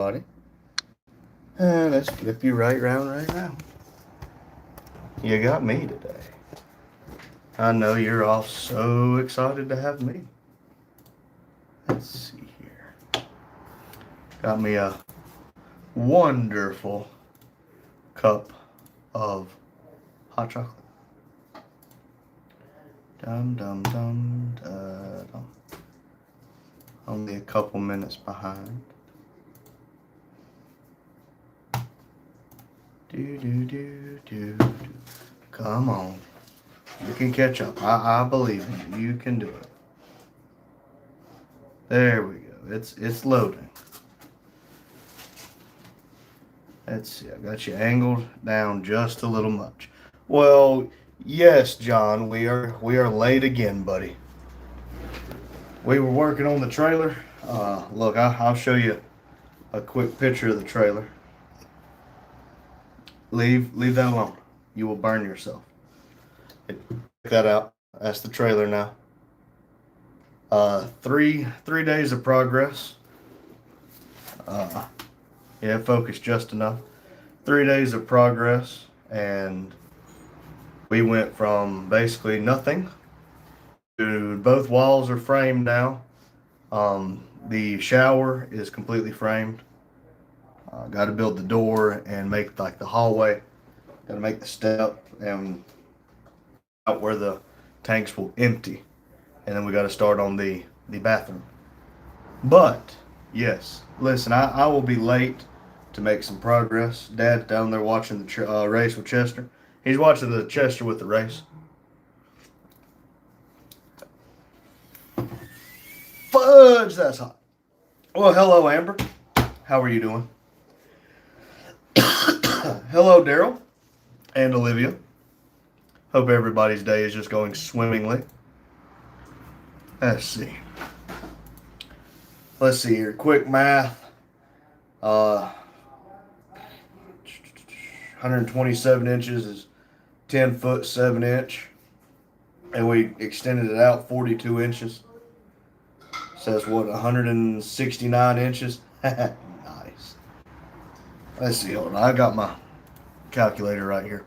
buddy. Let's flip you right round right now. You got me today. I know you're all so excited to have me. Let's see here. Got me a wonderful cup of hot chocolate. Dum dum dum dum. Only a couple minutes behind. Do do do do do. Come on. You can catch up. I believe in you. You can do it. There we go. It's loading. Let's see. I got you angled down just a little much. Well, yes, John. We are late again, buddy. We were working on the trailer. Look, I'll show you a quick picture of the trailer. Leave that alone. You will burn yourself. Check that out. That's the trailer now. Three days of progress. Uh, yeah, focus just enough. 3 days of progress, and we went from basically nothing to both walls are framed now. The shower is completely framed. Got to build the door and make like the hallway. Got to make the step and out where the tanks will empty, and then we got to start on the bathroom. But yes, listen, I will be late to make some progress. Dad's down there watching the race with Chester. He's watching the Chester with the race. Fudge, that's hot. Well, hello, Amber. How are you doing? Hello, Daryl and Olivia. Hope everybody's day is just going swimmingly. Let's see. Let's see here. Quick math. 127 inches is 10 foot 7 inch. And we extended it out 42 inches. So that's what, 169 inches? Nice. Let's see, hold on. I got my calculator right here.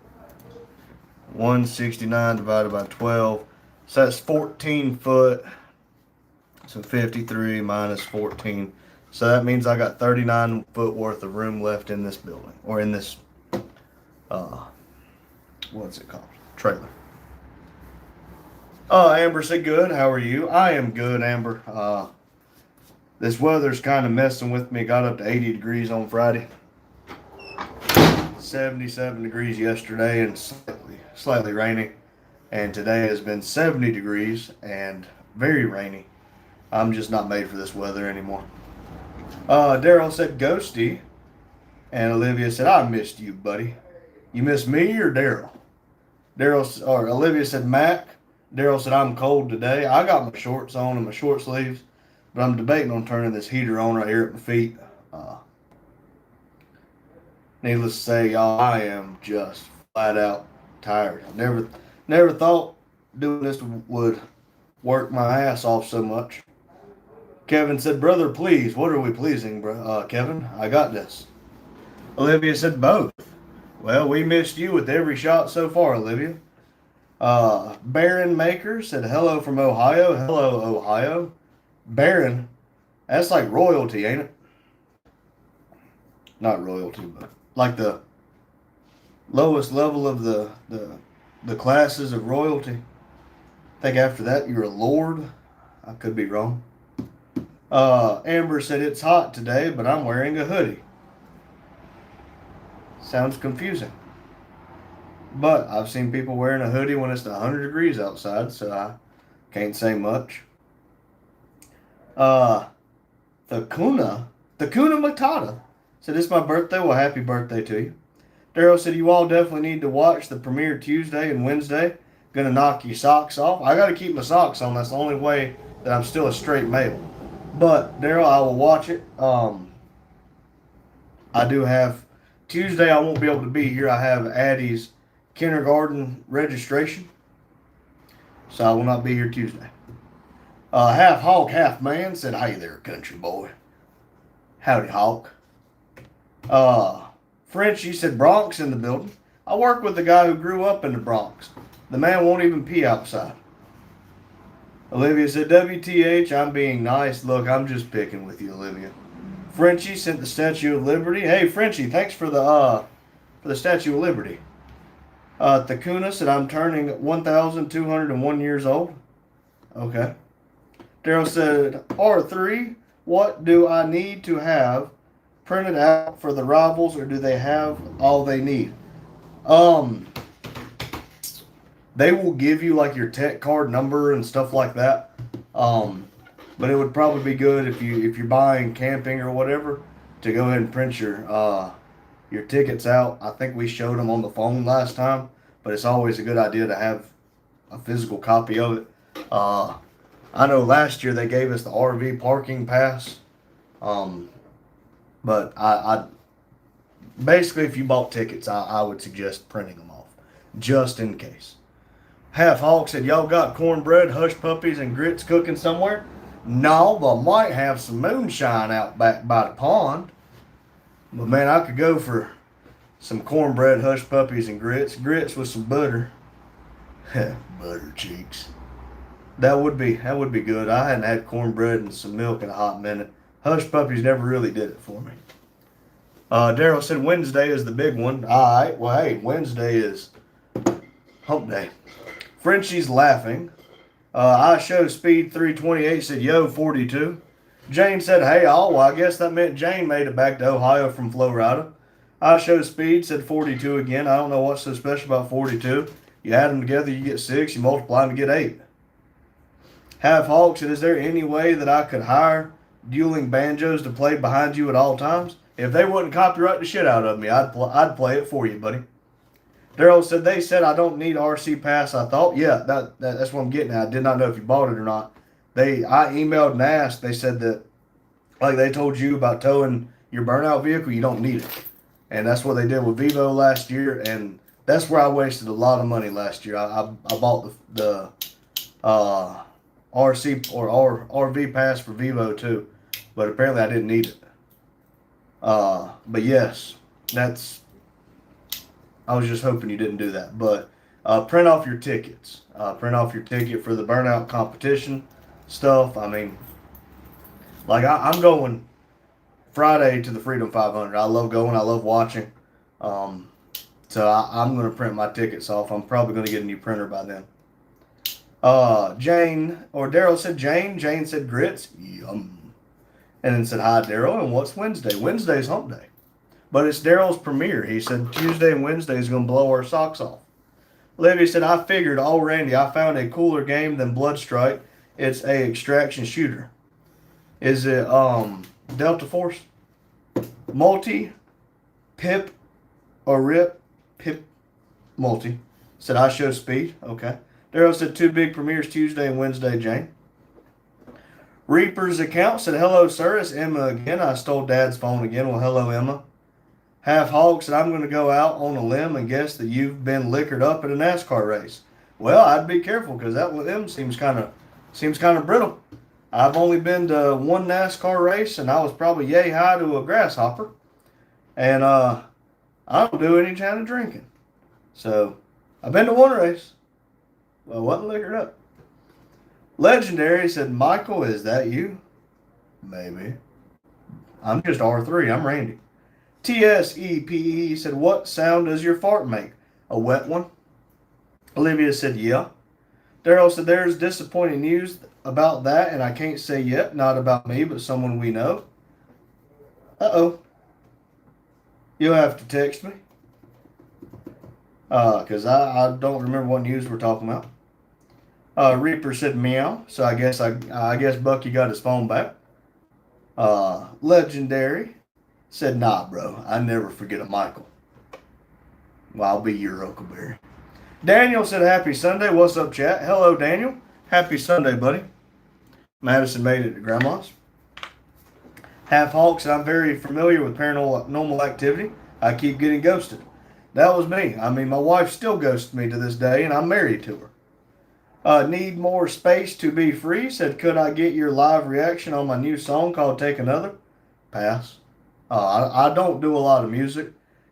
169 divided by 12. So that's 14 foot. So 53 minus 14. So that means I got 39 foot worth of room left in this building. Or in this, what's it called? Trailer. Amber said good. How are you? I am good, Amber. This weather's kind of messing with me. Got up to 80 degrees on Friday. 77 degrees yesterday and slightly rainy. And today has been 70 degrees and very rainy. I'm just not made for this weather anymore. Daryl said ghosty. And Olivia said, I missed you, buddy. You missed me or Daryl? Olivia said Mac. Daryl said, I'm cold today. I got my shorts on and my short sleeves, but I'm debating on turning this heater on right here at my feet. Needless to say, y'all, I am just flat out tired. Never thought doing this would work my ass off so much. Kevin said, brother, please. What are we pleasing, Kevin? I got this. Olivia said, both. Well, we missed you with every shot so far, Olivia. Baron Maker said, hello from Ohio. Hello, Ohio. Baron, that's like royalty, ain't it? Not royalty, but like the lowest level of the classes of royalty. I think after that you're a lord. I could be wrong. Amber said it's hot today, but I'm wearing a hoodie. Sounds confusing. But I've seen people wearing a hoodie when it's 100 degrees outside, so I can't say much. Thakuna Matata said, it's my birthday. Well, happy birthday to you. Daryl said, you all definitely need to watch the premiere Tuesday and Wednesday. Gonna knock your socks off. I gotta keep my socks on. That's the only way that I'm still a straight male. But, Daryl, I will watch it. I do have, Tuesday I won't be able to be here. I have Addie's kindergarten registration. So I will not be here Tuesday. Half Hawk, half man said, hey there, country boy. Howdy, Hawk. Uh, Frenchie said Bronx in the building. I work with the guy who grew up in the Bronx. The man won't even pee outside. Olivia said, WTH, I'm being nice. Look, I'm just picking with you, Olivia. Frenchie sent the Statue of Liberty. Hey, Frenchie, thanks for the Statue of Liberty. Takuna said, I'm turning 1,201 years old. Okay. Daryl said, R3, what do I need to have printed out for the rivals, or do they have all they need? Um, they will give you like your tech card number and stuff like that. But it would probably be good if you're buying camping or whatever to go ahead and print your tickets out. I think we showed them on the phone last time, but it's always a good idea to have a physical copy of it. Uh, I know last year they gave us the RV parking pass, um, but I basically if you bought tickets, I would suggest printing them off just in case. Half Hawk said, y'all got cornbread, hush puppies, and grits cooking somewhere? No, but might have some moonshine out back by the pond. But man, I could go for some cornbread, hush puppies, and grits with some butter. Butter cheeks. That would be good. I hadn't had cornbread and some milk in a hot minute. Hush puppies never really did it for me. Daryl said Wednesday is the big one. All right. Well, hey, Wednesday is hump day. Frenchie's laughing. I show speed 328 said yo 42. Jane said hey all. Well, I guess that meant Jane made it back to Ohio from Florida. I show speed said 42 again. I don't know what's so special about 42. You add them together, you get 6. You multiply them to get 8. Half Hawk said, is there any way that I could hire dueling banjos to play behind you at all times? If they wouldn't copyright the shit out of me, I'd play it for you, buddy. Daryl said, they said I don't need RC pass. I thought, yeah, that's what I'm getting at. I did not know if you bought it or not. I emailed and asked. They said that, like they told you about towing your burnout vehicle, you don't need it. And that's what they did with Vivo last year. And that's where I wasted a lot of money last year. I bought the RC or RV pass for Vivo too, but apparently I didn't need it. But yes, I was just hoping you didn't do that. But print off your tickets. Print off your ticket for the burnout competition stuff. I mean, like I'm going Friday to the Freedom 500. I love going. I love watching. So I'm going to print my tickets off. I'm probably going to get a new printer by then. Jane, or Daryl said Jane. Jane said grits. Yum. And then said, hi, Daryl. And what's Wednesday? Wednesday's hump day. But it's Daryl's premiere. He said Tuesday and Wednesday is going to blow our socks off. Olivia said, I figured, oh, Randy, I found a cooler game than Bloodstrike. It's a extraction shooter. Is it Delta Force? Multi, Pip, or Rip? Pip, Multi. Said, I show speed. Okay. Daryl said, 2 big premieres Tuesday and Wednesday, Jane. Reaper's account said, hello, sir. It's Emma again. I stole Dad's phone again. Well, hello, Emma. Half Hog said, I'm going to go out on a limb and guess that you've been liquored up at a NASCAR race. Well, I'd be careful because that with them seems kind of brittle. I've only been to one NASCAR race, and I was probably yay high to a grasshopper. And I don't do any kind of drinking. So I've been to one race. Well, I wasn't liquored up. Legendary said, Michael, is that you? Maybe. I'm just R3. I'm Randy. TSEPE said, what sound does your fart make? A wet one? Olivia said, yeah. Daryl said, there's disappointing news about that, and I can't say yet. Not about me, but someone we know. Uh-oh. You'll have to text me. Because I don't remember what news we're talking about. Reaper said meow, so I guess Bucky got his phone back. Legendary said, nah, bro, I never forget a Michael. Well, I'll be your Huckleberry. Daniel said, happy Sunday. What's up, chat? Hello, Daniel. Happy Sunday, buddy. Madison made it to Grandma's. Half Hawk said, I'm very familiar with paranormal activity. I keep getting ghosted. That was me. I mean, my wife still ghosts me to this day, and I'm married to her. Need more space to be free. Said, could I get your live reaction on my new song called Take Another? Pass. I don't do a lot of music,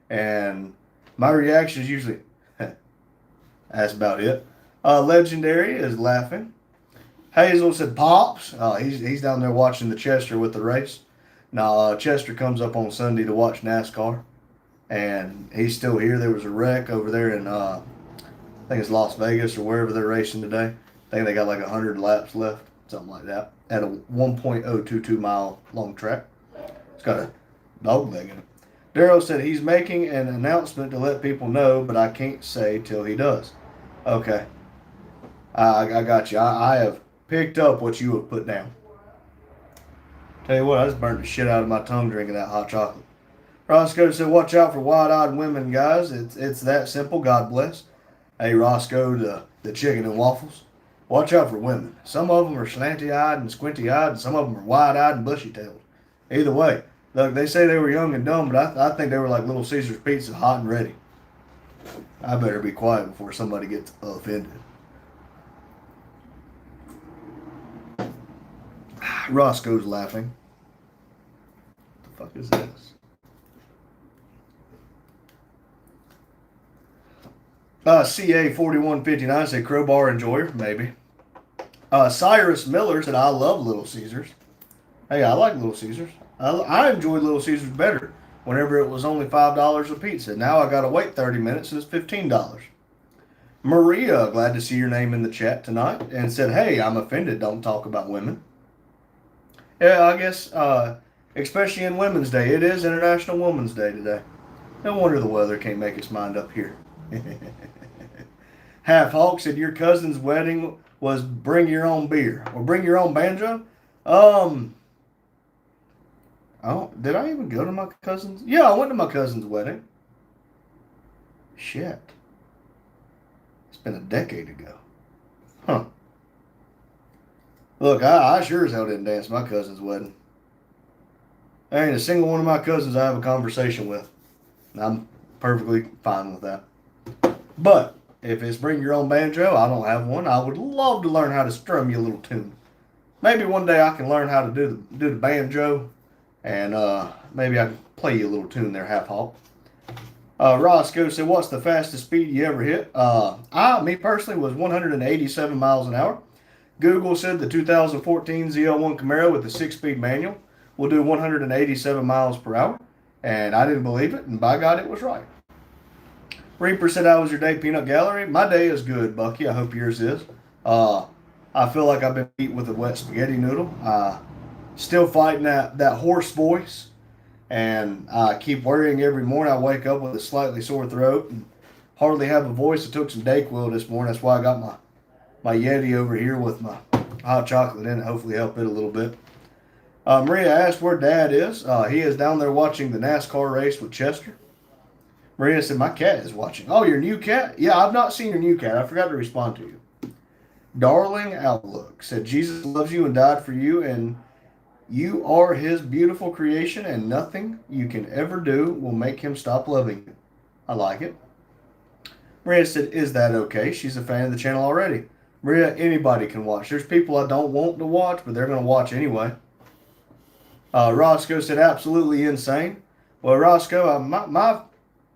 and my reaction is usually, that's about it. Legendary is laughing. Hazel said, Pops. He's down there watching the Chester with the race. Now, Chester comes up on Sunday to watch NASCAR, and he's still here. There was a wreck over there in, I think it's Las Vegas or wherever they're racing today. I think they got like 100 laps left, something like that, at a 1.022 mile long track. It's got a dog leg in it. Daryl said he's making an announcement to let people know, but I can't say till he does. Okay. I got you. I have picked up what you have put down. Tell you what, I just burnt the shit out of my tongue drinking that hot chocolate. Roscoe said, watch out for wide-eyed women, guys. It's that simple. God bless. Hey, Roscoe, the chicken and waffles. Watch out for women. Some of them are slanty-eyed and squinty-eyed, and some of them are wide-eyed and bushy-tailed. Either way, look, they say they were young and dumb, but I think they were like Little Caesar's pizza, hot and ready. I better be quiet before somebody gets offended. Roscoe's laughing. What the fuck is this? CA 4159 said crowbar enjoyer, maybe. Cyrus Miller said I love Little Caesars. Hey, I like Little Caesars. I enjoyed Little Caesars better whenever it was only $5 a pizza. Now I gotta wait 30 minutes and it's $15. Maria, glad to see your name in the chat tonight, and said, hey, I'm offended, don't talk about women. Yeah, I guess, especially in Women's Day. It is International Women's Day today. No wonder the weather can't make its mind up here. Half Hawk said your cousin's wedding was bring your own beer or bring your own banjo. Did I even go to my cousin's? Yeah, I went to my cousin's wedding. Shit. It's been a decade ago. Huh. Look, I sure as hell didn't dance my cousin's wedding. There ain't a single one of my cousins I have a conversation with. I'm perfectly fine with that. But if it's bring your own banjo, I don't have one. I would love to learn how to strum you a little tune. Maybe one day I can learn how to do the banjo, and maybe I can play you a little tune there, Half Hawk. Roscoe said, what's the fastest speed you ever hit? Me personally, was 187 miles an hour. Google said the 2014 ZL1 Camaro with the 6-speed manual will do 187 miles per hour. And I didn't believe it, and by God, it was right. Reaper said, how was your day, Peanut Gallery? My day is good, Bucky. I hope yours is. I feel like I've been eating with a wet spaghetti noodle. Still fighting that hoarse voice. And I keep worrying every morning I wake up with a slightly sore throat and hardly have a voice. I took some Dayquil this morning. That's why I got my Yeti over here with my hot chocolate in it. Hopefully help it a little bit. Maria asked where Dad is. He is down there watching the NASCAR race with Chester. Maria said, my cat is watching. Oh, your new cat? Yeah, I've not seen your new cat. I forgot to respond to you. Darling Outlook said, Jesus loves you and died for you, and you are his beautiful creation, and nothing you can ever do will make him stop loving you. I like it. Maria said, is that okay? She's a fan of the channel already. Maria, anybody can watch. There's people I don't want to watch, but they're going to watch anyway. Roscoe said, absolutely insane. Well, Roscoe, my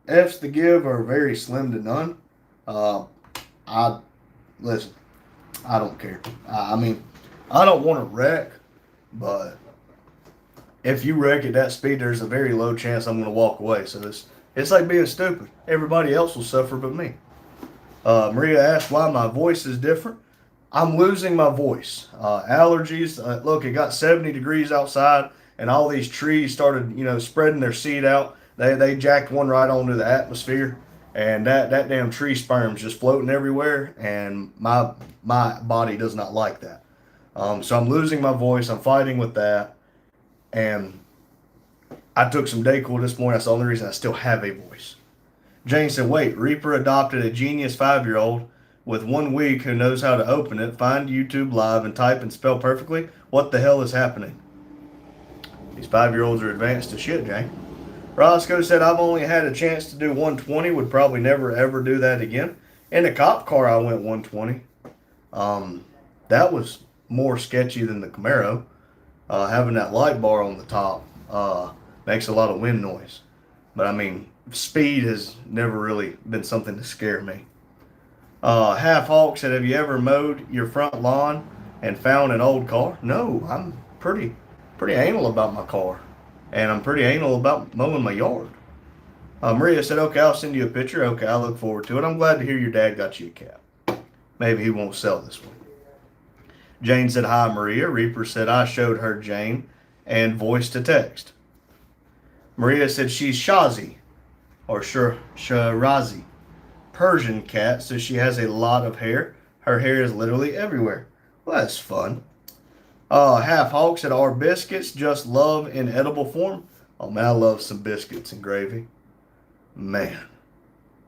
F's to give are very slim to none. Listen, I don't care. I mean, I don't want to wreck, but if you wreck at that speed, there's a very low chance I'm going to walk away. So it's like being stupid. Everybody else will suffer but me. Maria asked why my voice is different. I'm losing my voice. Allergies. Look, it got 70 degrees outside, and all these trees started, spreading their seed out. They jacked one right onto the atmosphere, and that damn tree sperm's just floating everywhere, and my body does not like that. So I'm losing my voice. I'm fighting with that, and I took some Dayquil this morning. That's the only reason I still have a voice. Jane said, wait, Reaper adopted a genius 5-year-old with 1 week who knows how to open it, find YouTube Live, and type and spell perfectly. What the hell is happening? These 5-year-olds are advanced as shit, Jane. Roscoe said, I've only had a chance to do 120, would probably never ever do that again. In the cop car, I went 120. That was more sketchy than the Camaro, having that light bar on the top. Makes a lot of wind noise. But I mean, speed has never really been something to scare me. Half Hawk said, "Have you ever mowed your front lawn and found an old car?" No, I'm pretty anal about my car, and I'm pretty anal about mowing my yard. Maria said, "Okay, I'll send you a picture." Okay, I look forward to it. I'm glad to hear your dad got you a cat. Maybe he won't sell this one. Jane said, "Hi, Maria." Reaper said, "I showed her Jane and voice to text." Maria said, "She's Shazi or Shirazi. Persian cat, so she has a lot of hair. Her hair is literally everywhere." Well, that's fun. Half Hawk said, "Are biscuits just love in edible form?" Oh man, I love some biscuits and gravy. Man,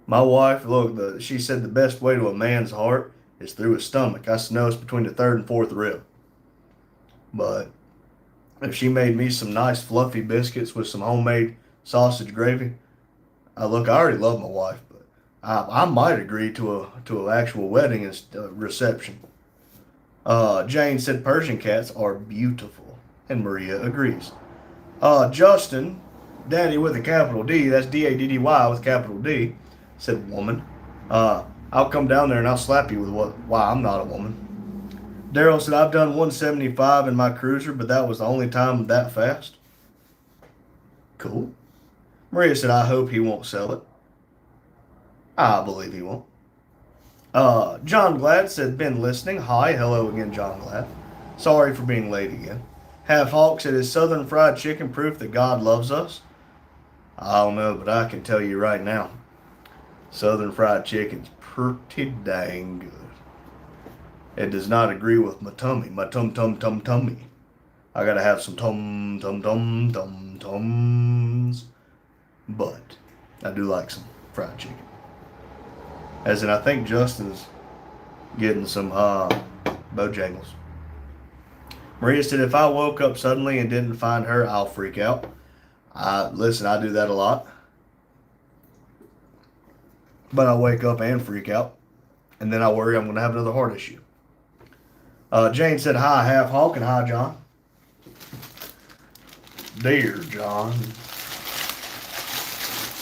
my wife, look, she said the best way to a man's heart is through his stomach. I know it's between the third and fourth rib. But if she made me some nice fluffy biscuits with some homemade sausage gravy, I already love my wife, but I might agree to an actual wedding and reception. Jane said Persian cats are beautiful, and Maria agrees. Justin, Daddy with a capital D, that's Daddy with a capital D, said woman. I'll come down there and I'll slap you with why I'm not a woman. Daryl said, "I've done 175 in my cruiser, but that was the only time that fast." Cool. Maria said, "I hope he won't sell it." I believe he won't. John Glad said, "Been listening." Hi, hello again, John Glad. Sorry for being late again. Half Hawk said, "Is Southern Fried Chicken proof that God loves us?" I don't know, but I can tell you right now, Southern Fried Chicken's pretty dang good. It does not agree with my tummy, my tummy. I gotta have some tums. But I do like some fried chicken. As in, I think Justin's getting some Bojangles. Maria said, "If I woke up suddenly and didn't find her, I'll freak out." Listen, I do that a lot. But I wake up and freak out. And then I worry I'm going to have another heart issue. Jane said, "Hi, Half Hawk," and "Hi, John." Dear John.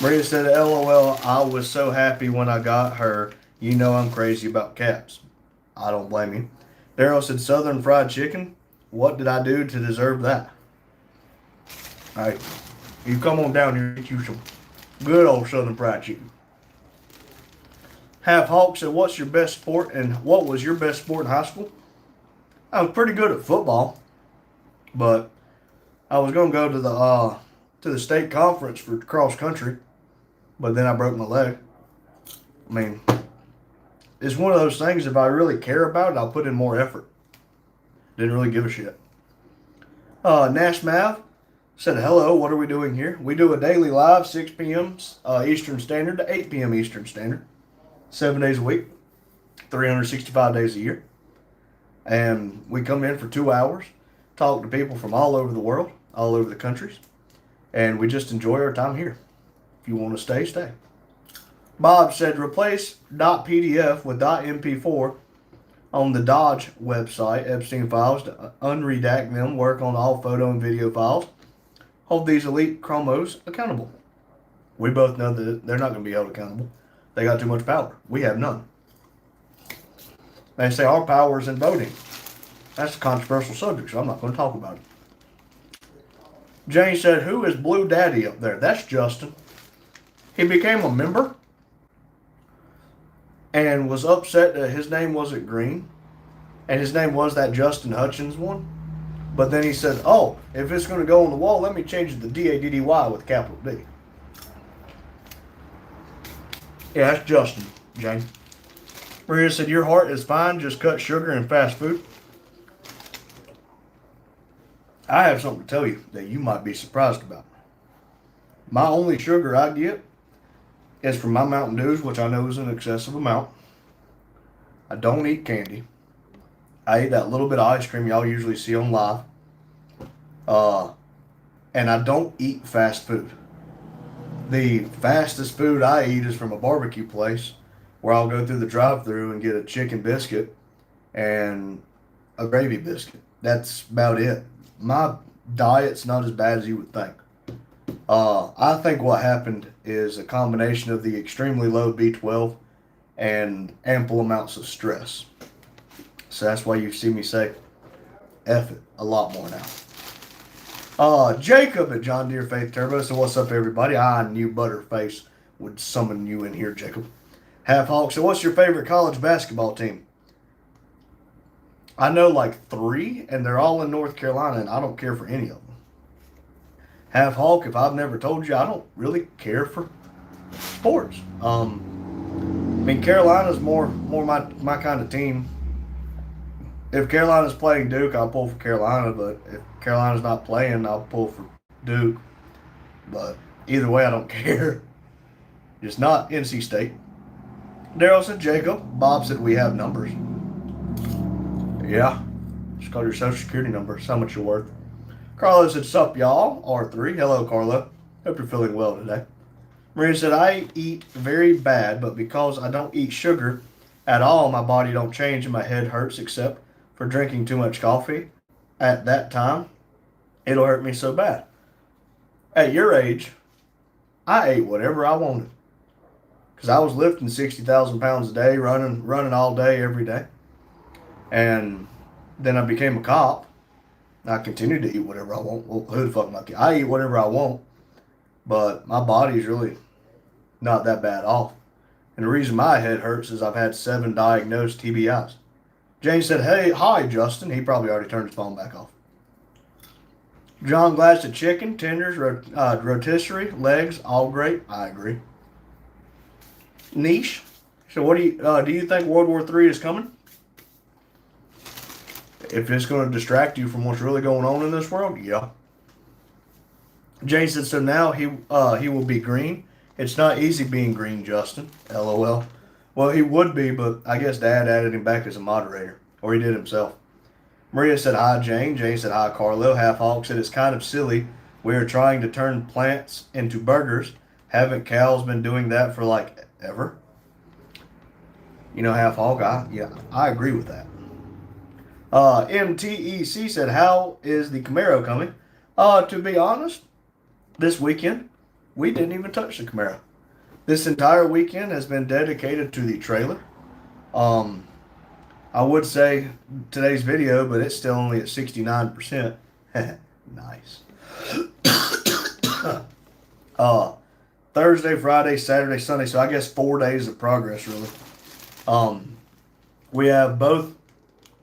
Maria said, "LOL, I was so happy when I got her. You know I'm crazy about cats." I don't blame you. Daryl said, "Southern Fried Chicken. What did I do to deserve that?" Hey, you come on down here and get you some good old Southern Fried Chicken. Half Hawk said, "What's your best sport and what was your best sport in high school?" I was pretty good at football, but I was going to go to the state conference for cross country, but then I broke my leg. I mean, it's one of those things, if I really care about it, I'll put in more effort. Didn't really give a shit. Nash Mav said, "Hello, what are we doing here?" We do a daily live, 6 p.m. Eastern Standard to 8 p.m. Eastern Standard. 7 days a week, 365 days a year. And we come in for 2 hours, talk to people from all over the world, all over the countries, and we just enjoy our time here. If you want to stay, stay. Bob said, "Replace .pdf with .mp4 on the Dodge website, Epstein files, to unredact them, work on all photo and video files. Hold these elite chromos accountable." We both know that they're not going to be held accountable. They got too much power. We have none. They say our power is in voting. That's a controversial subject, so I'm not going to talk about it. Jane said, "Who is Blue Daddy up there?" That's Justin. He became a member and was upset that his name wasn't green. And his name was that Justin Hutchins one. But then he said, "Oh, if it's going to go on the wall, let me change it to Daddy with a capital D." Yeah, that's Justin, Jane. Maria said, "Your heart is fine, just cut sugar and fast food." I have something to tell you that you might be surprised about. My only sugar I get is from my Mountain Dews, which I know is an excessive amount. I don't eat candy. I eat that little bit of ice cream y'all usually see on live. And I don't eat fast food. The fastest food I eat is from a barbecue place where I'll go through the drive-thru and get a chicken biscuit and a gravy biscuit. That's about it. My diet's not as bad as you would think. I think what happened is a combination of the extremely low B12 and ample amounts of stress. So that's why you see me say F it a lot more now. Jacob at John Deere Faith Turbo. So what's up, everybody? I knew Butterface would summon you in here, Jacob. Half Hawk. So what's your favorite college basketball team? I know like 3, and they're all in North Carolina, and I don't care for any of them. Half Hawk. If I've never told you, I don't really care for sports. I mean, Carolina's more my kind of team. If Carolina's playing Duke, I'll pull for Carolina. But if Carolina's not playing, I'll pull for Duke. But either way, I don't care. Just not NC State. Daryl said Jacob. Bob said we have numbers. Yeah. Just call your social security number. That's how much you're worth. Carlo said, sup, y'all? R3. Hello, Carlo. Hope you're feeling well today. Maria said, I eat very bad, but because I don't eat sugar at all, my body don't change and my head hurts except for drinking too much coffee. At that time, it'll hurt me so bad. At your age, I ate whatever I wanted. Because I was lifting 60,000 pounds a day, running all day, every day. And then I became a cop. I continued to eat whatever I want. Well, who the fuck am I kidding? I eat whatever I want. But my body's really not that bad off. And the reason my head hurts is I've had 7 diagnosed TBIs. James said, hey, hi, Justin. He probably already turned his phone back off. John Glass said chicken, tenders, rotisserie, legs, all great. I agree. Niche. So what do you think World War III is coming? If it's going to distract you from what's really going on in this world, yeah. Jay said, so now he will be green. It's not easy being green, Justin. LOL. Well, he would be, but I guess Dad added him back as a moderator. Or he did himself. Maria said, hi, Jane. Jane said, hi, Carlo. Half Hawk said, it's kind of silly. We are trying to turn plants into burgers. Haven't cows been doing that for like ever? You know, Half Hawk, I agree with that. MTEC said, how is the Camaro coming? To be honest, this weekend, we didn't even touch the Camaro. This entire weekend has been dedicated to the trailer. I would say today's video, but it's still only at 69%. Nice. Thursday, Friday, Saturday, Sunday. So I guess 4 days of progress, really. We have both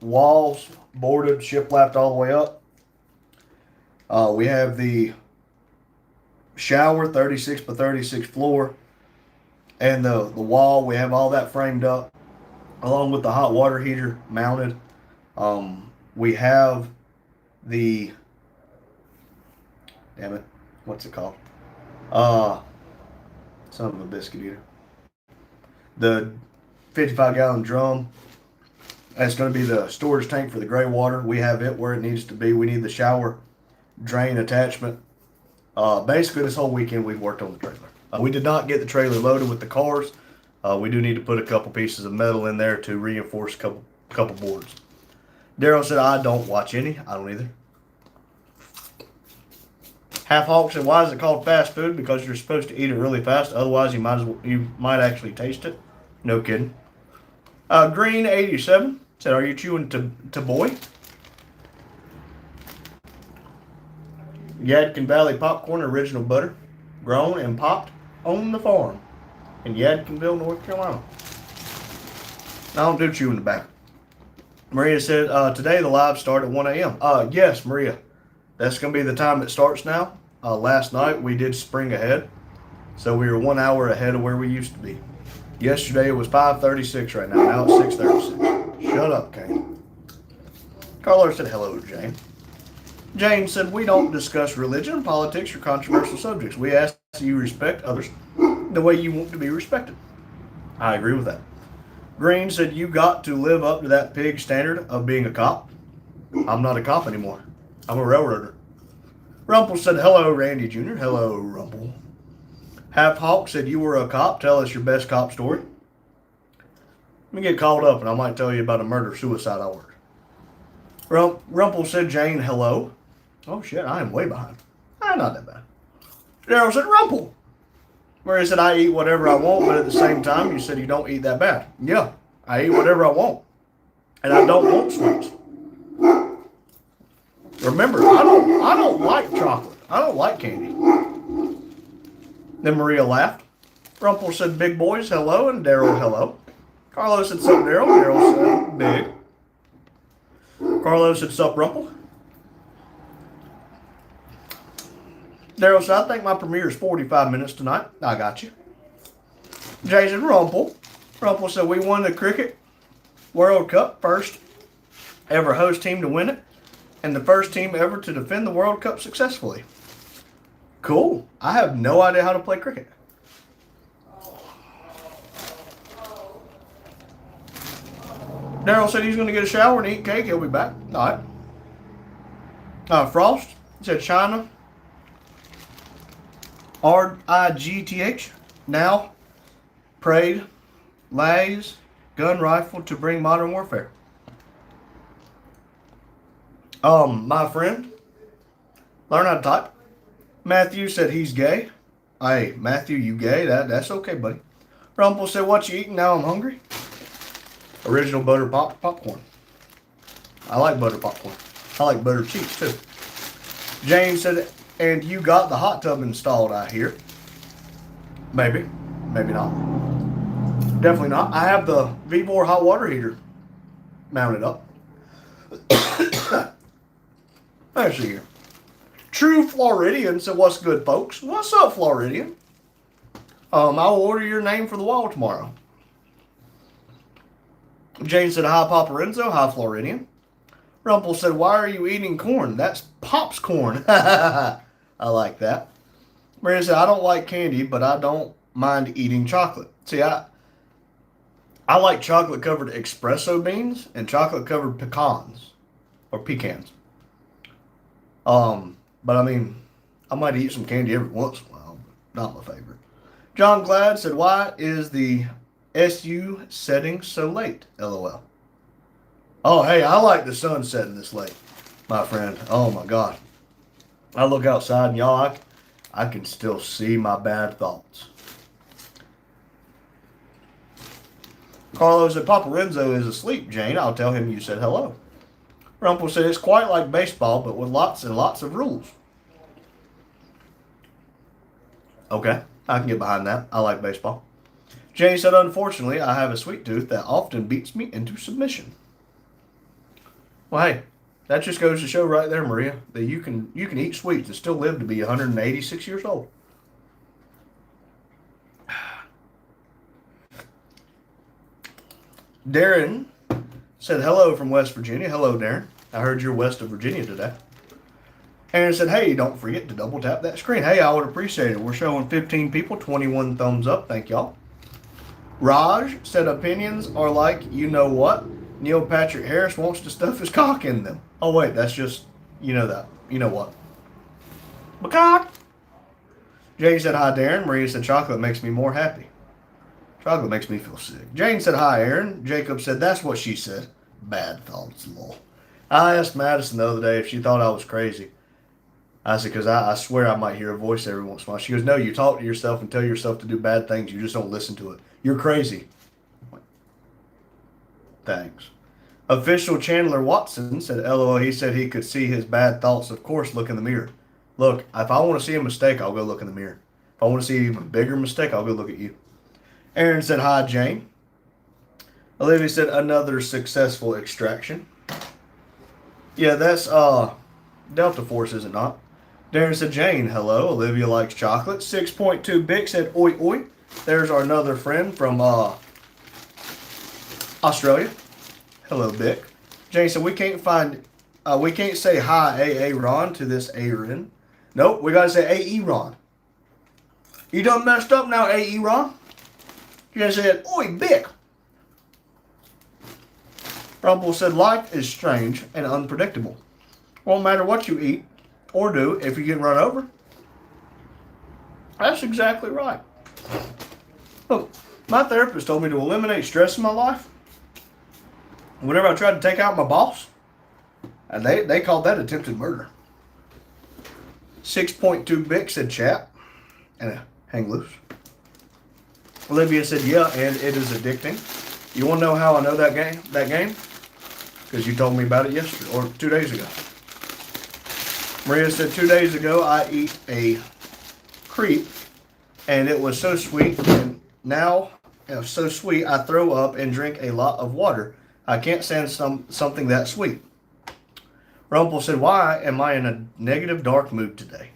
walls boarded, shiplapped all the way up. We have the shower, 36 by 36 floor, and the wall. We have all that framed up, along with the hot water heater mounted. We have the, damn it, what's it called? Son of a biscuit eater. The 55-gallon drum. That's going to be the storage tank for the gray water. We have it where it needs to be. We need the shower drain attachment. Basically, this whole weekend we've worked on the trailer. We did not get the trailer loaded with the cars. We do need to put a couple pieces of metal in there to reinforce a couple boards. Daryl said, I don't watch any. I don't either. Half Hawk said, why is it called fast food? Because you're supposed to eat it really fast. Otherwise, you might actually taste it. No kidding. Green 87 said, are you chewing to boy? Yadkin Valley popcorn, original butter, grown and popped on the farm in Yadkinville, North Carolina. I don't do chew in the back. Maria said, today the live start at 1 a.m. Yes, Maria. That's going to be the time it starts now. Last night we did spring ahead. So we were 1 hour ahead of where we used to be. Yesterday it was 5:36 right now. Now it's 6:36. Shut up, Kane. Carla said, hello, Jane. Jane said, we don't discuss religion, politics, or controversial subjects. We ask that you respect others the way you want to be respected. I agree with that. Green said, you got to live up to that pig standard of being a cop. I'm not a cop anymore. I'm a railroader. Rumple said, hello, Randy Jr. Hello, Rumple. Half Hawk said, you were a cop. Tell us your best cop story. Let me get called up and I might tell you about a murder-suicide I worked. Rumple said, Jane, hello. Oh, shit, I am way behind. Not that bad. Daryl said, Rumple. Where he said, I eat whatever I want, but at the same time, you said you don't eat that bad. Yeah, I eat whatever I want. And I don't want sweets. Remember, I don't like chocolate. I don't like candy. Then Maria laughed. Rumple said, big boys, hello, and Daryl, hello. Carlos said, sup, Daryl. Daryl said, big. Carlos said, sup, Rumple. Daryl said, I think my premiere is 45 minutes tonight. I got you. Jay said, Rumple. Rumple said, we won the Cricket World Cup, first ever host team to win it, and the first team ever to defend the World Cup successfully. Cool. I have no idea how to play cricket. Daryl said he's going to get a shower and eat cake. He'll be back. All right. Frost said China. RIGTH. Now prayed. Lays. Gun rifle to bring modern warfare. My friend. Learn how to type. Matthew said he's gay. Hey, Matthew, you gay? That's okay, buddy. Rumple said, what you eating? Now I'm hungry. Original butter popcorn. I like butter popcorn. I like butter cheese too. James said, and you got the hot tub installed, I hear. Maybe. Maybe not. Definitely not. I have the V4 hot water heater mounted up. Let's see here. True Floridian said, what's good, folks? What's up, Floridian? I'll order your name for the wall tomorrow. Jane said, hi, Papa Renzo. Hi, Floridian. Rumple said, why are you eating corn? That's Pop's corn. I like that. Maria said, I don't like candy, but I don't mind eating chocolate. See, I like chocolate-covered espresso beans and chocolate-covered pecans. Or pecans. But I mean, I might eat some candy every once in a while, but not my favorite. John Glad said, why is the SU setting so late? LOL. Oh, hey, I like the sun setting this late, my friend. Oh, my God. I look outside, and y'all, I can still see my bad thoughts. Carlos said, Papa Renzo is asleep, Jane. I'll tell him you said hello. Rumple said, it's quite like baseball, but with lots and lots of rules. Okay, I can get behind that. I like baseball. Jane said, unfortunately, I have a sweet tooth that often beats me into submission. Well, hey, that just goes to show right there, Maria, that you can eat sweets and still live to be 186 years old. Darren said, hello from West Virginia. Hello, Darren. I heard you're west of Virginia today. Aaron said, hey, don't forget to double tap that screen. Hey, I would appreciate it. We're showing 15 people, 21 thumbs up. Thank y'all. Raj said, opinions are like, you know what? Neil Patrick Harris wants to stuff his cock in them. Oh, wait, that's just, you know that. You know what? Macaque. Jay said, hi, Darren. Maria said, chocolate makes me more happy. Chocolate makes me feel sick. Jane said, hi, Aaron. Jacob said, that's what she said. Bad thoughts, lol. I asked Madison the other day if she thought I was crazy. I said, because I swear I might hear a voice every once in a while. She goes, no, you talk to yourself and tell yourself to do bad things. You just don't listen to it. You're crazy. Thanks. Official Chandler Watson said, LOL, he said he could see his bad thoughts. Of course, look in the mirror. Look, if I want to see a mistake, I'll go look in the mirror. If I want to see an even bigger mistake, I'll go look at you. Aaron said, hi, Jane. Olivia said, another successful extraction. Yeah, that's Delta Force, is it not? Darren said, Jane, hello. Olivia likes chocolate. 6.2 Bick said, oi, oi. There's our another friend from Australia. Hello, Bick. Jane said, we can't say hi, A.A. Ron to this Aaron. Nope, we got to say A.E. Ron. You done messed up now, A.E. Ron? Jane said, oi, Bick. Rumble said, life is strange and unpredictable. Won't matter what you eat or do if you get run over. That's exactly right. Look, my therapist told me to eliminate stress in my life. Whenever I tried to take out my boss, and they called that attempted murder. 6.2 Bick said, chat. and a hang loose. Olivia said, yeah, and it is addicting. You want to know how I know that game? Because you told me about it yesterday, or 2 days ago. Maria said, 2 days ago, I eat a creep, and it was so sweet, and now it was so sweet, I throw up and drink a lot of water. I can't stand something that sweet. Rumpel said, why am I in a negative, dark mood today?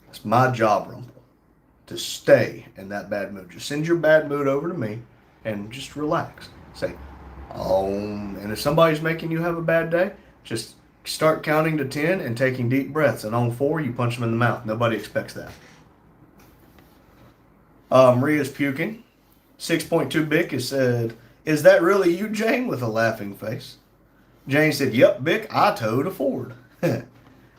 It's my job, Rumpel, to stay in that bad mood. Just send your bad mood over to me and just relax. Say, and if somebody's making you have a bad day, just start counting to 10 and taking deep breaths. And on 4, you punch them in the mouth. Nobody expects that. Maria's puking. 6.2 Bick has said, is that really you, Jane? With a laughing face. Jane said, yep, Bick, I towed a Ford.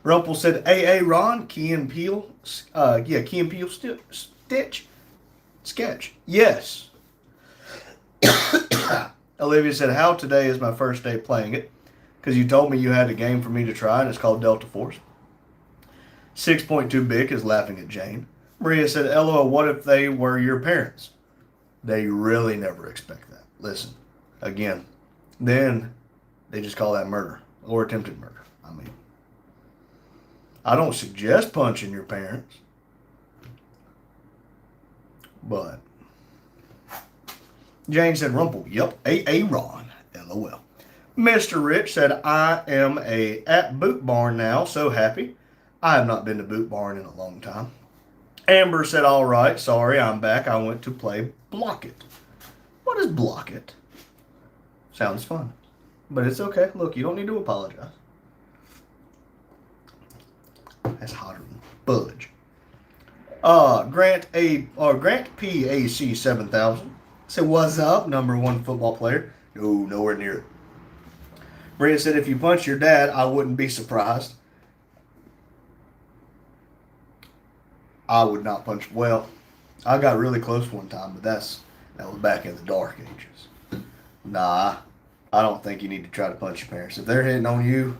Rumpel said, Ron, Key and Peele, Key and Peele sketch. Yes. Olivia said, how today is my first day playing it? Because you told me you had a game for me to try, and it's called Delta Force. 6.2 Bick is laughing at Jane. Maria said, LOL, what if they were your parents? They really never expect that. Listen, again, then they just call that murder or attempted murder. I mean, I don't suggest punching your parents, but Jane said, Rumpel, yep, Ron, LOL. Mr. Rich said, I am at Boot Barn now, so happy. I have not been to Boot Barn in a long time. Amber said, all right, sorry, I'm back. I went to play Block It. What is Block It? Sounds fun, but it's okay. Look, you don't need to apologize. That's hotter than fudge. Grant PAC 7000 said, what's up, number 1 football player? No, nowhere near it. Maria said, if you punch your dad, I wouldn't be surprised. I would not punch. Well, I got really close one time, but that was back in the dark ages. Nah, I don't think you need to try to punch your parents. If they're hitting on you,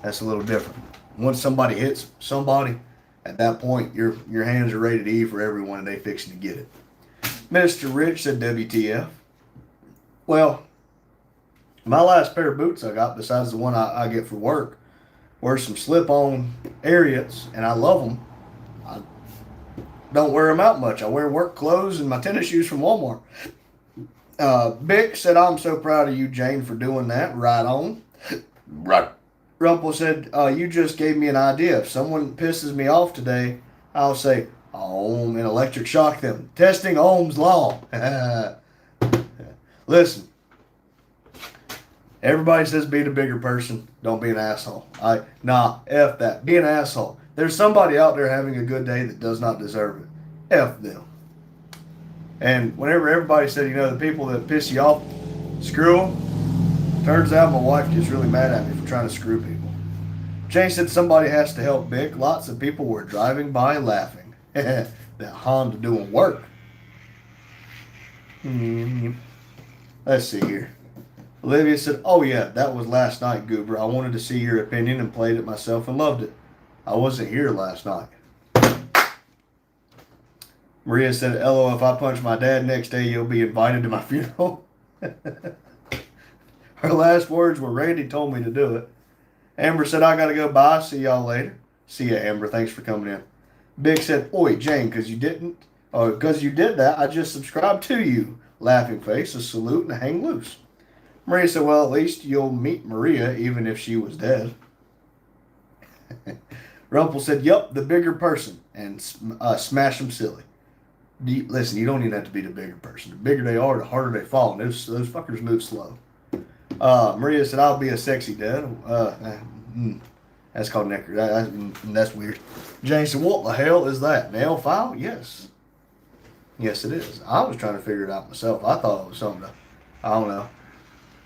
that's a little different. Once somebody hits somebody, at that point, your hands are rated E for everyone, and they fixing to get it. Mr. Rich said, WTF. Well, my last pair of boots I got, besides the one I get for work, were some slip-on Ariats, and I love them. I don't wear them out much. I wear work clothes and my tennis shoes from Walmart. Bick said, I'm so proud of you, Jane, for doing that. Right on. Right. Rumpel said, you just gave me an idea. If someone pisses me off today, I'll say, and electric shock them. Testing Ohm's law. Listen, everybody says be the bigger person. Don't be an asshole. F that. Be an asshole. There's somebody out there having a good day that does not deserve it. F them. And whenever everybody said, the people that piss you off, screw them, turns out my wife gets really mad at me for trying to screw people. Jane said somebody has to help Bick. Lots of people were driving by laughing. That Honda doing work. Let's see here. Olivia said, oh yeah, that was last night, Goober. I wanted to see your opinion and played it myself and loved it. I wasn't here last night. Maria said, LOL, if I punch my dad next day, you'll be invited to my funeral. Her last words were, Randy told me to do it. Amber said, I gotta go. Bye. See y'all later. See ya, Amber. Thanks for coming in. Big said, oi, Jane, because you did that, I just subscribed to you. Laughing face, a salute, and a hang loose. Maria said, well, at least you'll meet Maria, even if she was dead. Rumpel said, yup, the bigger person, and smash them silly. Listen, you don't even have to be the bigger person. The bigger they are, the harder they fall, and those fuckers move slow. Maria said, I'll be a sexy dad. That's called necker. That's weird. Jane said, what the hell is that? Nail file? Yes. Yes, it is. I was trying to figure it out myself. I thought it was something to, I don't know,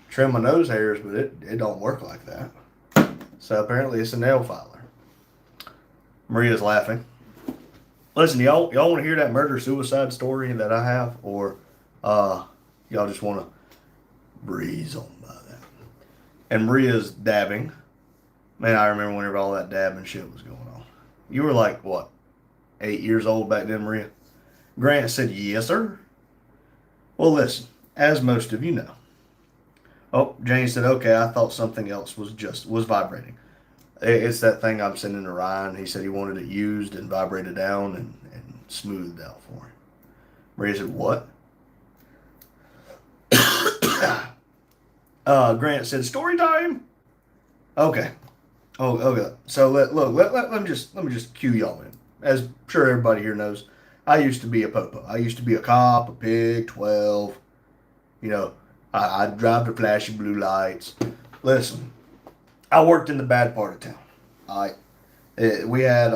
trim my nose hairs, but it don't work like that. So apparently it's a nail filer. Maria's laughing. Listen, y'all want to hear that murder-suicide story that I have? Or y'all just want to breeze on by that? And Maria's dabbing. Man, I remember whenever all that dabbing shit was going on. You were like, what, 8 years old back then, Maria. Grant said, yes, sir. Well, listen, as most of you know. Oh, Jane said, okay, I thought something else was vibrating. It's that thing I'm sending to Ryan. He said he wanted it used and vibrated down and smoothed out for him. Maria said, what? Grant said, story time. Okay. Oh, okay. So let me just cue y'all in. As I'm sure everybody here knows, I used to be a popo. I used to be a cop, a pig, 12. You know, I drive the flashy blue lights. Listen, I worked in the bad part of town. We had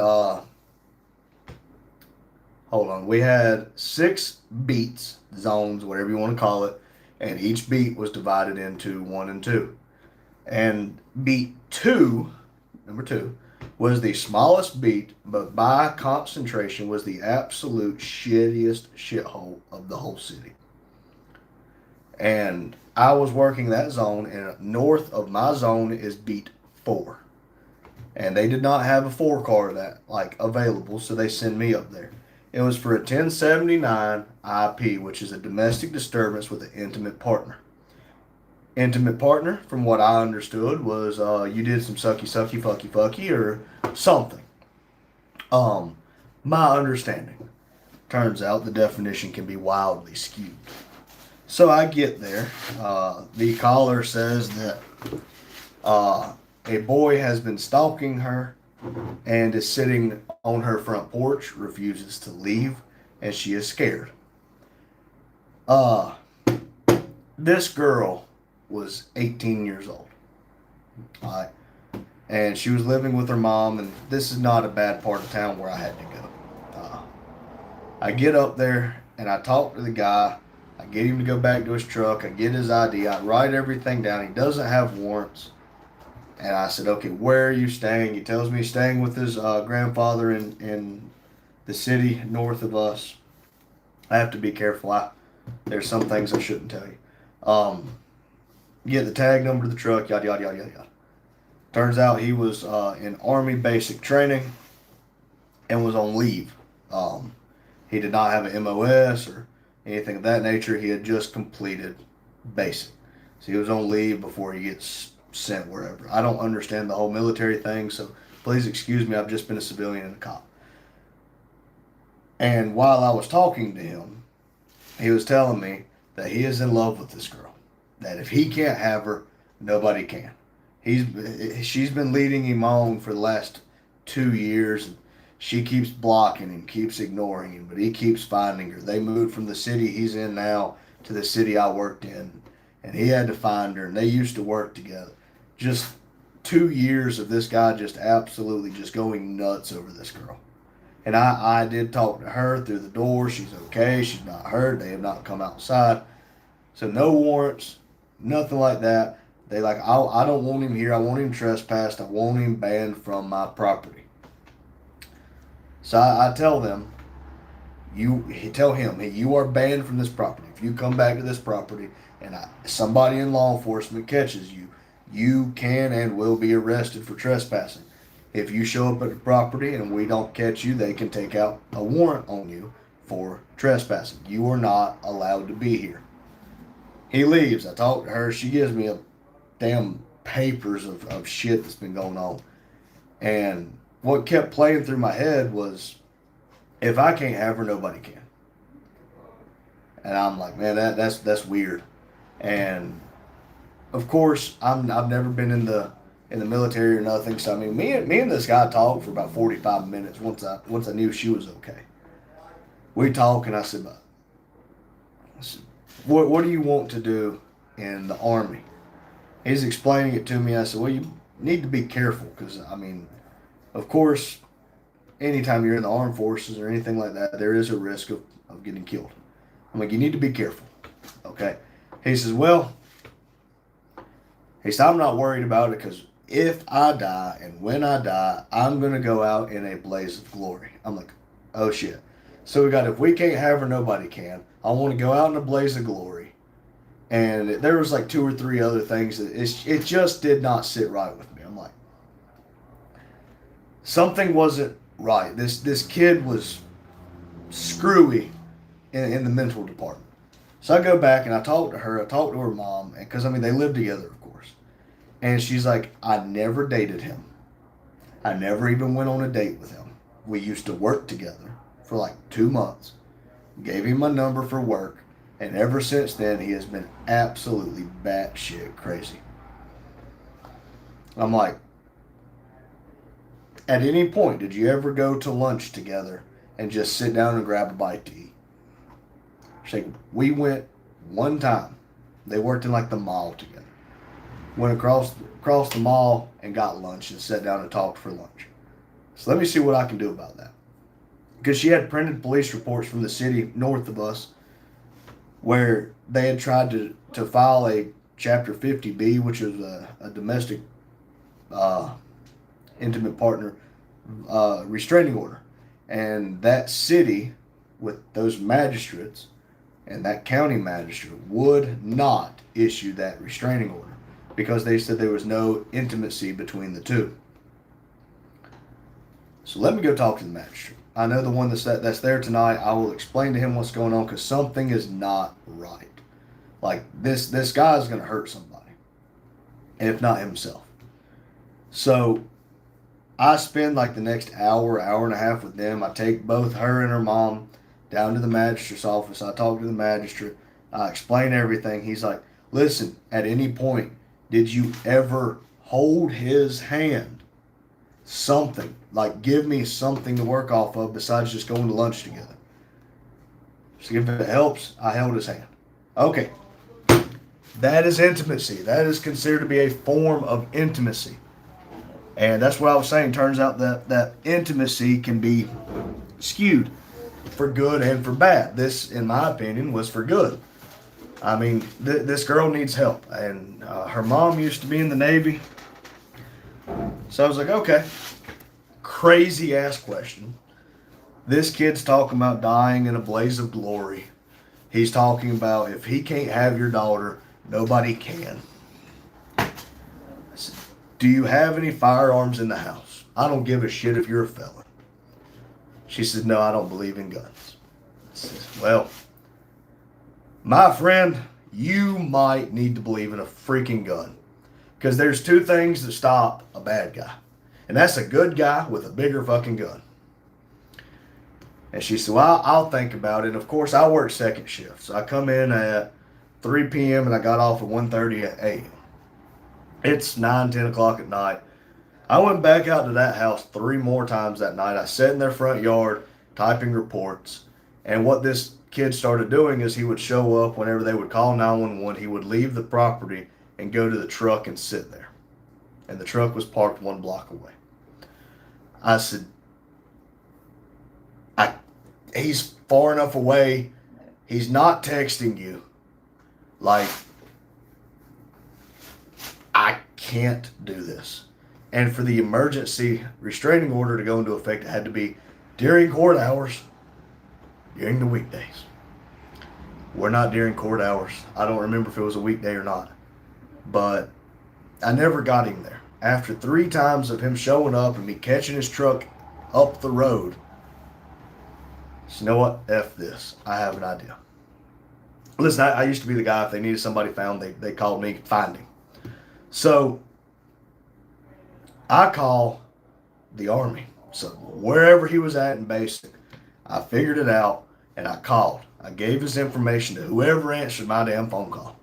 hold on, we had 6 beats, zones, whatever you want to call it, and each beat was divided into 1 and 2. And beat 2, number 2, was the smallest beat, but by concentration was the absolute shittiest shithole of the whole city. And I was working that zone, and north of my zone is beat 4. And they did not have a 4 car that like available, so they send me up there. It was for a 1079 IP, which is a domestic disturbance with an intimate partner. Intimate partner, from what I understood, was you did some sucky sucky fucky fucky or something. Um, my understanding. Turns out the definition can be wildly skewed. So I get there. The caller says that a boy has been stalking her and is sitting on her front porch, refuses to leave, and she is scared. Uh, this girl was 18 years old. Alright. And she was living with her mom, and this is not a bad part of town where I had to go. I get up there and I talk to the guy. I get him to go back to his truck. I get his ID. I write everything down. He doesn't have warrants. And I said, okay, where are you staying? He tells me he's staying with his grandfather in the city north of us. I have to be careful. There's some things I shouldn't tell you. Get the tag number of the truck, yada, yada, yada, yada. Turns out he was in Army basic training and was on leave. He did not have an MOS or anything of that nature. He had just completed basic. So he was on leave before he gets sent wherever. I don't understand the whole military thing, so please excuse me. I've just been a civilian and a cop. And while I was talking to him, he was telling me that he is in love with this girl. That if he can't have her, nobody can. She's been leading him on for the last 2 years. And she keeps blocking him, keeps ignoring him, but he keeps finding her. They moved from the city he's in now to the city I worked in, and he had to find her, and they used to work together. Just 2 years of this guy just absolutely just going nuts over this girl. And I did talk to her through the door. She's okay. She's not hurt. They have not come outside. So no warrants, nothing like that. They like, I don't want him here. I want him trespassed. I want him banned from my property. So I tell them, tell him, hey, you are banned from this property. If you come back to this property and somebody in law enforcement catches you, you can and will be arrested for trespassing. If you show up at the property and we don't catch you, they can take out a warrant on you for trespassing. You are not allowed to be here. He leaves. I talk to her. She gives me a damn papers of shit that's been going on. And what kept playing through my head was, if I can't have her, nobody can. And I'm like, man, that's weird. And of course, I've never been in the military or nothing. So I mean, me and this guy talked for about 45 minutes once I knew she was okay. We talked, and I said, what do you want to do in the Army? He's explaining it to me. I said, well, you need to be careful, because I mean, of course, anytime you're in the armed forces or anything like that, there is a risk of getting killed. I'm like, you need to be careful. Okay. He says, I'm not worried about it, because if I die and when I die, I'm going to go out in a blaze of glory. I'm like, oh shit. So we got, if we can't have her, nobody can. I want to go out in a blaze of glory. And there was like 2 or 3 other things that it just did not sit right with me. I'm like, something wasn't right. This kid was screwy in the mental department. So I go back and I talk to her. I talk to her mom, and because I mean they live together, of course. And she's like, I never dated him. I never even went on a date with him. We used to work together for like 2 months. Gave him my number for work, and ever since then he has been absolutely batshit crazy. I'm like, at any point did you ever go to lunch together and just sit down and grab a bite to eat? She's like, we went one time. They worked in like the mall together. Went across the mall and got lunch and sat down and talked for lunch. So let me see what I can do about that. Because she had printed police reports from the city north of us where they had tried to file a Chapter 50B, which is a domestic intimate partner restraining order. And that city with those magistrates and that county magistrate would not issue that restraining order because they said there was no intimacy between the two. So let me go talk to the magistrate. I know the one that's there tonight. I will explain to him what's going on because something is not right. Like this guy is going to hurt somebody, if not himself. So I spend like the next hour and a half with them. I take both her and her mom down to the magistrate's office. I talk to the magistrate. I explain everything. He's like, listen, at any point, did you ever hold his hand? Something. Like, give me something to work off of besides just going to lunch together. So if it helps, I held his hand. Okay. That is intimacy. That is considered to be a form of intimacy. And that's what I was saying. Turns out that intimacy can be skewed for good and for bad. This, in my opinion, was for good. I mean, this girl needs help. And her mom used to be in the Navy. So I was like, okay. Crazy ass question. This kid's talking about dying in a blaze of glory. He's talking about if he can't have your daughter, nobody can. I said, do you have any firearms in the house? I don't give a shit if you're a felon. She said, no, I don't believe in guns. I said, well, my friend, you might need to believe in a freaking gun. Because there's two things that stop a bad guy. And that's a good guy with a bigger fucking gun. And she said, well, I'll think about it. And of course, I work second shift. So I come in at 3 p.m. and I got off at 1:30 a.m. It's 9, 10 o'clock at night. I went back out to that house 3 more times that night. I sat in their front yard typing reports. And what this kid started doing is he would show up whenever they would call 911. He would leave the property and go to the truck and sit there. And the truck was parked 1 block away. I said, he's far enough away. He's not texting you. Like, I can't do this. And for the emergency restraining order to go into effect, it had to be during court hours, during the weekdays. We're not during court hours. I don't remember if it was a weekday or not. But I never got him there. After 3 times of him showing up and me catching his truck up the road, so you know what? F this. I have an idea. Listen, I used to be the guy, if they needed somebody found, they called me, find him. So I call the Army. So wherever he was at in basic, I figured it out and I called. I gave his information to whoever answered my damn phone call.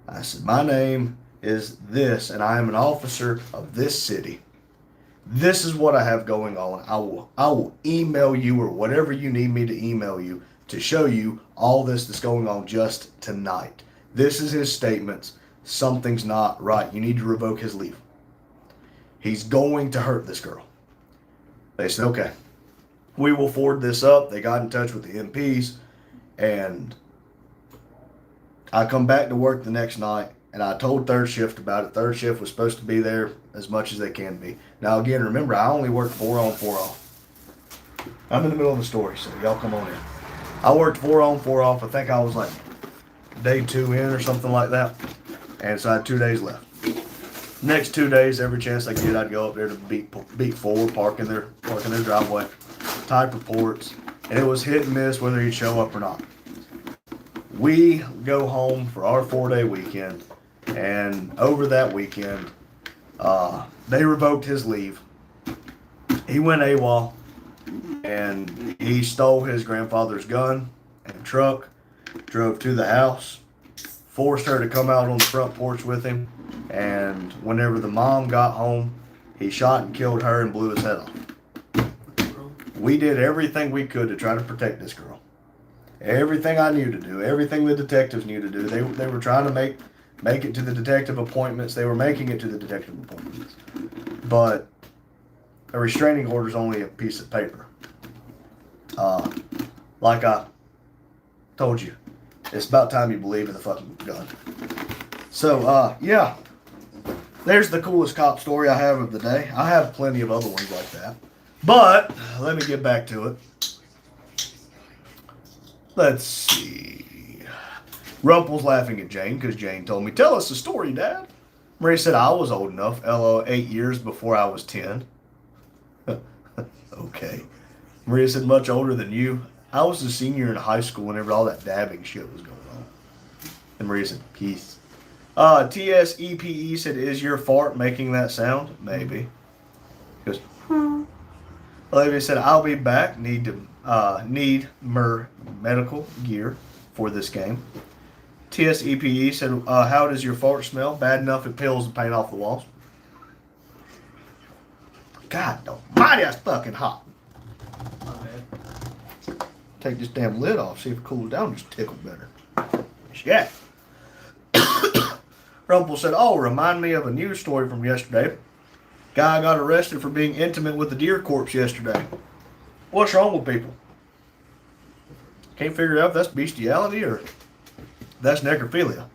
I said, my name is this and I am an officer of this city. This is what I have going on. I will email you or whatever you need me to email you to show you all this that's going on just tonight. This is his statements. Something's not right. You need to revoke his leave. He's going to hurt this girl. They said, okay, we will forward this up. They got in touch with the MPs and I come back to work the next night and I told third shift about it. Third shift was supposed to be there as much as they can be. Now again, remember, I only work 4 on, 4 off. I'm in the middle of the story, so y'all come on in. I worked 4 on, 4 off. I think I was like day 2 in or something like that. And so I had 2 days left. Next 2 days, every chance I get, I'd go up there to beat forward, parking their driveway, type reports, and it was hit and miss whether he'd show up or not. We go home for our 4-day weekend, and over that weekend, they revoked his leave. He went AWOL, and he stole his grandfather's gun and truck, drove to the house, forced her to come out on the front porch with him, and whenever the mom got home, he shot and killed her and blew his head off. We did everything we could to try to protect this girl. Everything I knew to do, everything the detectives knew to do. They were trying to make it to the detective appointments. They were making it to the detective appointments. But a restraining order is only a piece of paper. Like I told you, it's about time you believe in the fucking gun. So, yeah. There's the coolest cop story I have of the day. I have plenty of other ones like that. But, let me get back to it. Let's see. Rumple's laughing at Jane because Jane told me, "Tell us the story, Dad." Maria said, "I was old enough, LO, 8 years before I was 10. Okay. Maria said, "Much older than you. I was a senior in high school whenever all that dabbing shit was going on." And Maria said, "Peace." TSEPE said, "Is your fart making that sound?" Maybe. He goes, Olivia said, "I'll be back. Need medical gear for this game." TSEPE said, "How does your fart smell? Bad enough it peels the paint off the walls." God almighty, that's fucking hot. My bad. Take this damn lid off, see if it cools down, just tickle better. Shit. Rumple said, "Oh, remind me of a news story from yesterday. Guy got arrested for being intimate with a deer corpse yesterday." What's wrong with people? Can't figure out if that's bestiality or that's necrophilia.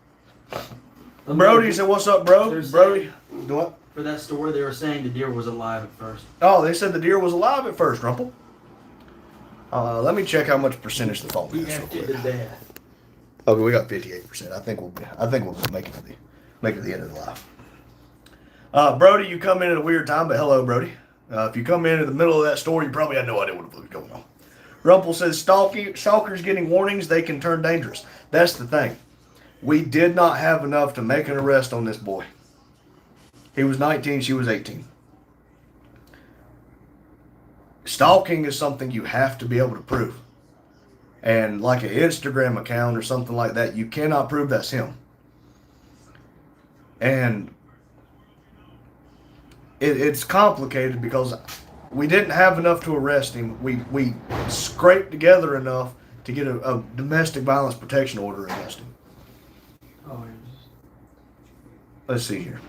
Brody said, "What's up, bro?" Brody, do what? For that story, they were saying the deer was alive at first. Oh, they said the deer was alive at first, Rumple. Let me check how much percentage the phone He is real emptied quick. to death. Okay, we got 58%. I think we'll make it to the end of the live. Brody, you come in at a weird time, but hello, Brody. If you come in the middle of that story, you probably had no idea what was going on. Rumple says, "Stalkers getting warnings, they can turn dangerous." That's the thing. We did not have enough to make an arrest on this boy. He was 19, she was 18. Stalking is something you have to be able to prove. And like an Instagram account or something like that, you cannot prove that's him. And it's complicated because we didn't have enough to arrest him. We scraped together enough to get a domestic violence protection order against him. Oh, Let's see here.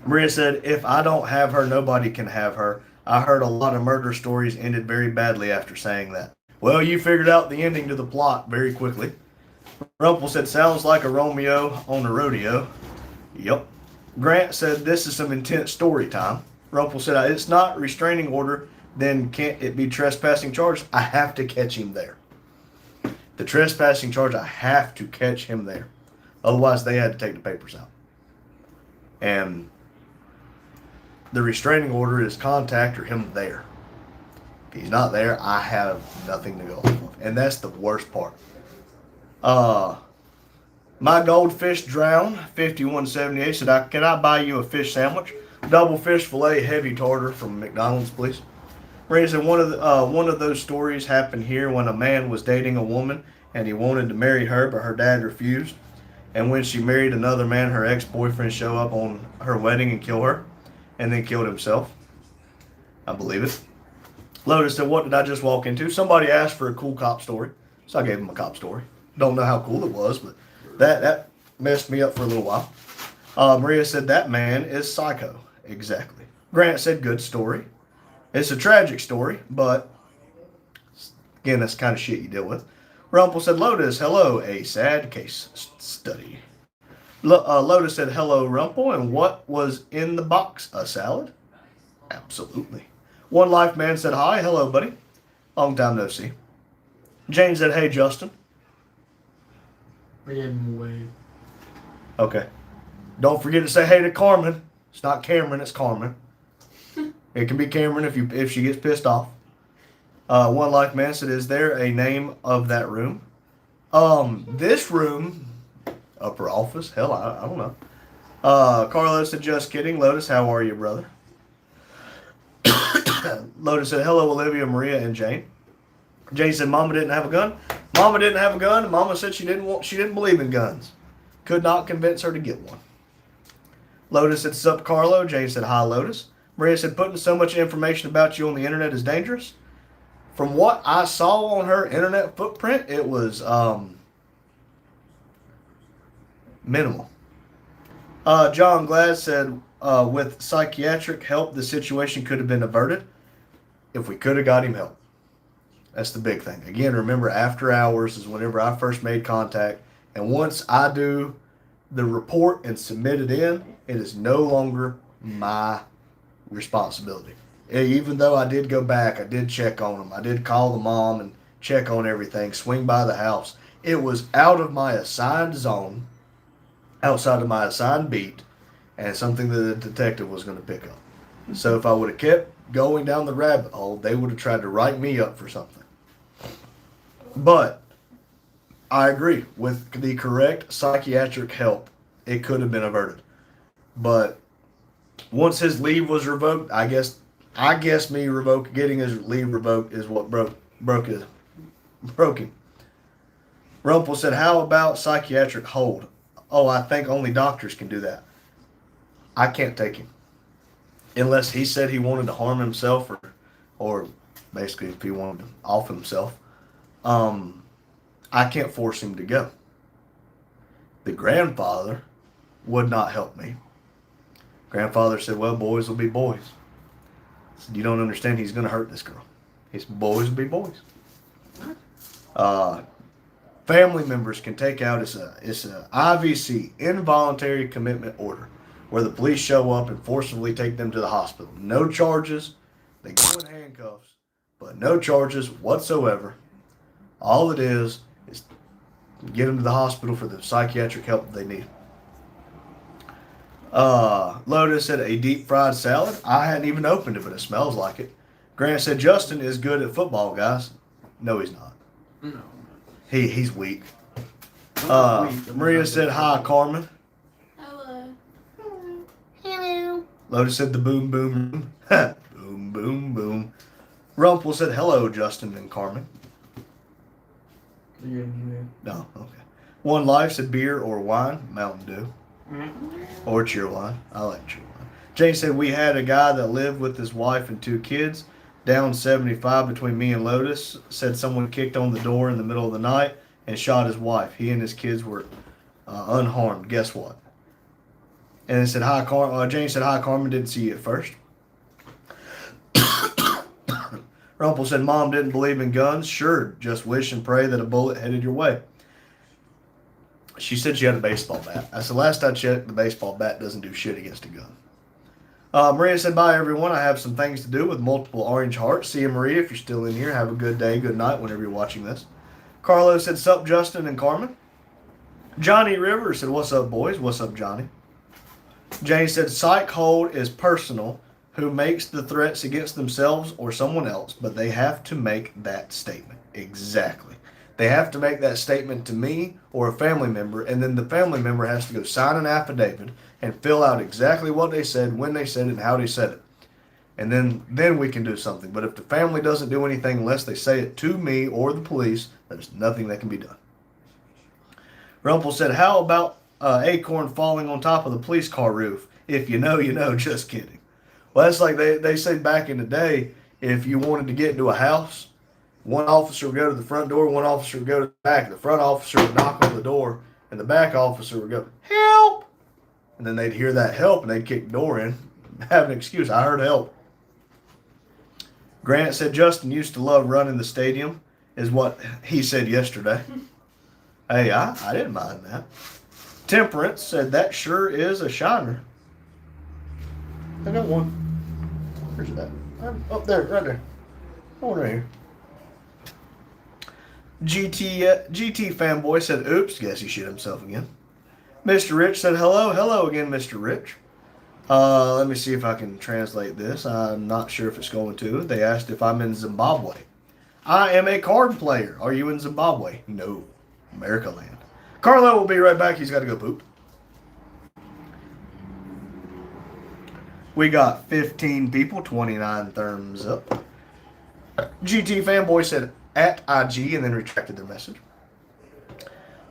Maria said, "If I don't have her, nobody can have her. I heard a lot of murder stories ended very badly after saying that." Well, you figured out the ending to the plot very quickly. Rumple said, "Sounds like a Romeo on a rodeo." Yep. Grant said, "This is some intense story time." Rumple said, "It's not restraining order, then can't it be trespassing charge?" I have to catch him there. The trespassing charge, I have to catch him there. Otherwise, they had to take the papers out. And the restraining order is contact or him there. If he's not there, I have nothing to go off of. And that's the worst part. My goldfish drowned, 5178 said, "Can I buy you a fish sandwich? Double fish fillet, heavy tartar from McDonald's, please." Ray said, one of those stories happened here when a man was dating a woman and he wanted to marry her, but her dad refused. And when she married another man, her ex-boyfriend showed up on her wedding and killed her, and then killed himself. I believe it. Lotus said, "What did I just walk into?" Somebody asked for a cool cop story, so I gave him a cop story. Don't know how cool it was, but that messed me up for a little while. Maria said, "That man is psycho." Exactly. Grant said, "Good story. It's a tragic story, but again, that's the kind of shit you deal with." Rumple said, "Lotus, hello, a sad case study." Lotus said, "Hello, Rumple, and what was in the box? A salad?" Absolutely. One Life Man said, "Hi, hello, buddy. Long time no see." Jane said, "Hey, Justin." We gave him a wave. Okay. Don't forget to say hey to Carmen. It's not Cameron, it's Carmen. It can be Cameron if she gets pissed off. One Life Man said, is there a name of that room? This room, upper office, hell, I don't know. Carlos said, just kidding. Lotus, how are you, brother? Lotus said, hello, Olivia, Maria, and Jane. Jane said, Mama didn't have a gun. Mama didn't have a gun. Mama said she didn't believe in guns. Could not convince her to get one. Lotus said, sup, Carlo. Jane said, hi, Lotus. Maria said, putting so much information about you on the internet is dangerous. From what I saw on her internet footprint, it was minimal. John Glad said, with psychiatric help, the situation could have been averted if we could have got him help. That's the big thing. Again, remember, after hours is whenever I first made contact. And once I do the report and submit it in, it is no longer my responsibility. Even though I did go back, I did check on them. I did call the mom and check on everything, swing by the house. It was out of my assigned zone, outside of my assigned beat, and something that the detective was going to pick up. So if I would have kept going down the rabbit hole, they would have tried to write me up for something. But I agree, with the correct psychiatric help, it could have been averted. But once his leave was revoked, I guess getting his leave revoked is what broke him. Rumpel said, how about psychiatric hold? Oh, I think only doctors can do that. I can't take him. Unless he said he wanted to harm himself or basically if he wanted to off himself. I can't force him to go. The grandfather would not help me. Grandfather said, well, boys will be boys. I said, you don't understand, he's going to hurt this girl. His boys will be boys. Family members can take out, it's a IVC, involuntary commitment order, where the police show up and forcibly take them to the hospital. No charges. They go in handcuffs, but no charges whatsoever. All it is get them to the hospital for the psychiatric help they need. Lotus said, a deep fried salad. I hadn't even opened it, but it smells like it. Grant said, Justin is good at football, guys. No, he's not. No. He's weak. Maria said, hi, Carmen. Hello. Hello. Lotus said, the boom, boom, boom, boom, boom. Rumpel said, hello, Justin and Carmen. No, okay. One Life said, beer or wine, Mountain Dew. Or Cheerwine. I like Cheerwine. Jane said, we had a guy that lived with his wife and 2 kids down 75 between me and Lotus. Said someone kicked on the door in the middle of the night and shot his wife. He and his kids were unharmed. Guess what? And it said, hi, Jane said, hi, Carmen. Didn't see you at first. Rumpel said, Mom didn't believe in guns. Sure, just wish and pray that a bullet headed your way. She said she had a baseball bat. I said, last I checked, the baseball bat doesn't do shit against a gun. Maria said, bye, everyone. I have some things to do with multiple orange hearts. See you, Maria, if you're still in here. Have a good day, good night, whenever you're watching this. Carlos said, sup, Justin and Carmen. Johnny Rivers said, what's up, boys? What's up, Johnny? Jane said, psych hold is personal. Who makes the threats against themselves or someone else, but they have to make that statement. Exactly. They have to make that statement to me or a family member, and then the family member has to go sign an affidavit and fill out exactly what they said, when they said it, and how they said it. And then we can do something. But if the family doesn't do anything unless they say it to me or the police, there's nothing that can be done. Rumpel said, how about Acorn falling on top of the police car roof? If you know, you know. Just kidding. Well, that's like they said back in the day, if you wanted to get into a house, one officer would go to the front door, one officer would go to the back. The front officer would knock on the door, and the back officer would go, help! And then they'd hear that help, and they'd kick the door in, have an excuse. I heard help. Grant said Justin used to love running the stadium, is what he said yesterday. Hey, I didn't mind that. Temperance said that sure is a shiner. I got one. Where's that? Up there, right there. One right here. GT fanboy said, oops, guess he shit himself again. Mr. Rich said, hello again, Mr. Rich. Let me see if I can translate this. I'm not sure if it's going to. They asked if I'm in Zimbabwe. I am a card player. Are you in Zimbabwe? No. America land. Carlo will be right back. He's got to go poop. We got 15 people, 29 thumbs up. GT Fanboy said at IG and then retracted their message.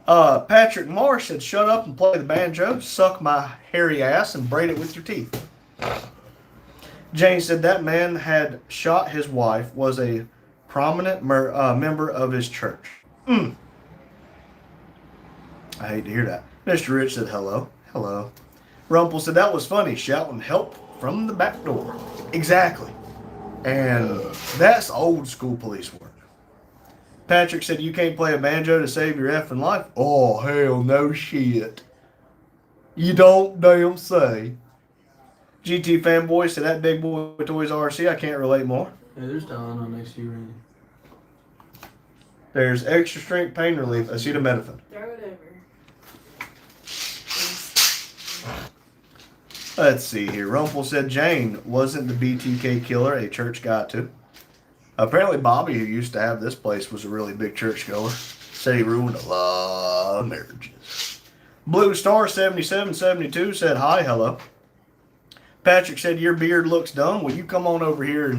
Patrick Marsh said, shut up and play the banjo, suck my hairy ass and braid it with your teeth. Jane said that man had shot his wife, was a prominent member of his church. I hate to hear that. Mr. Rich said hello. Hello. Rumpel said that was funny, shouting help from the back door. Exactly. And that's old school police work. Patrick said you can't play a banjo to save your effing life. Oh, hell no shit. You don't damn say. GT Fanboy said that big boy Toys R Us, I can't relate more. Yeah, there's Tylenol next to you, Randy. There's extra strength pain relief, acetaminophen. Throw it over. Let's see here. Rumpel said Jane wasn't the BTK killer a church guy too. Apparently Bobby, who used to have this place, was a really big church goer. Said he ruined a lot of marriages. Blue Star 7772 said hi, hello. Patrick said your beard looks dumb. Will you come on over here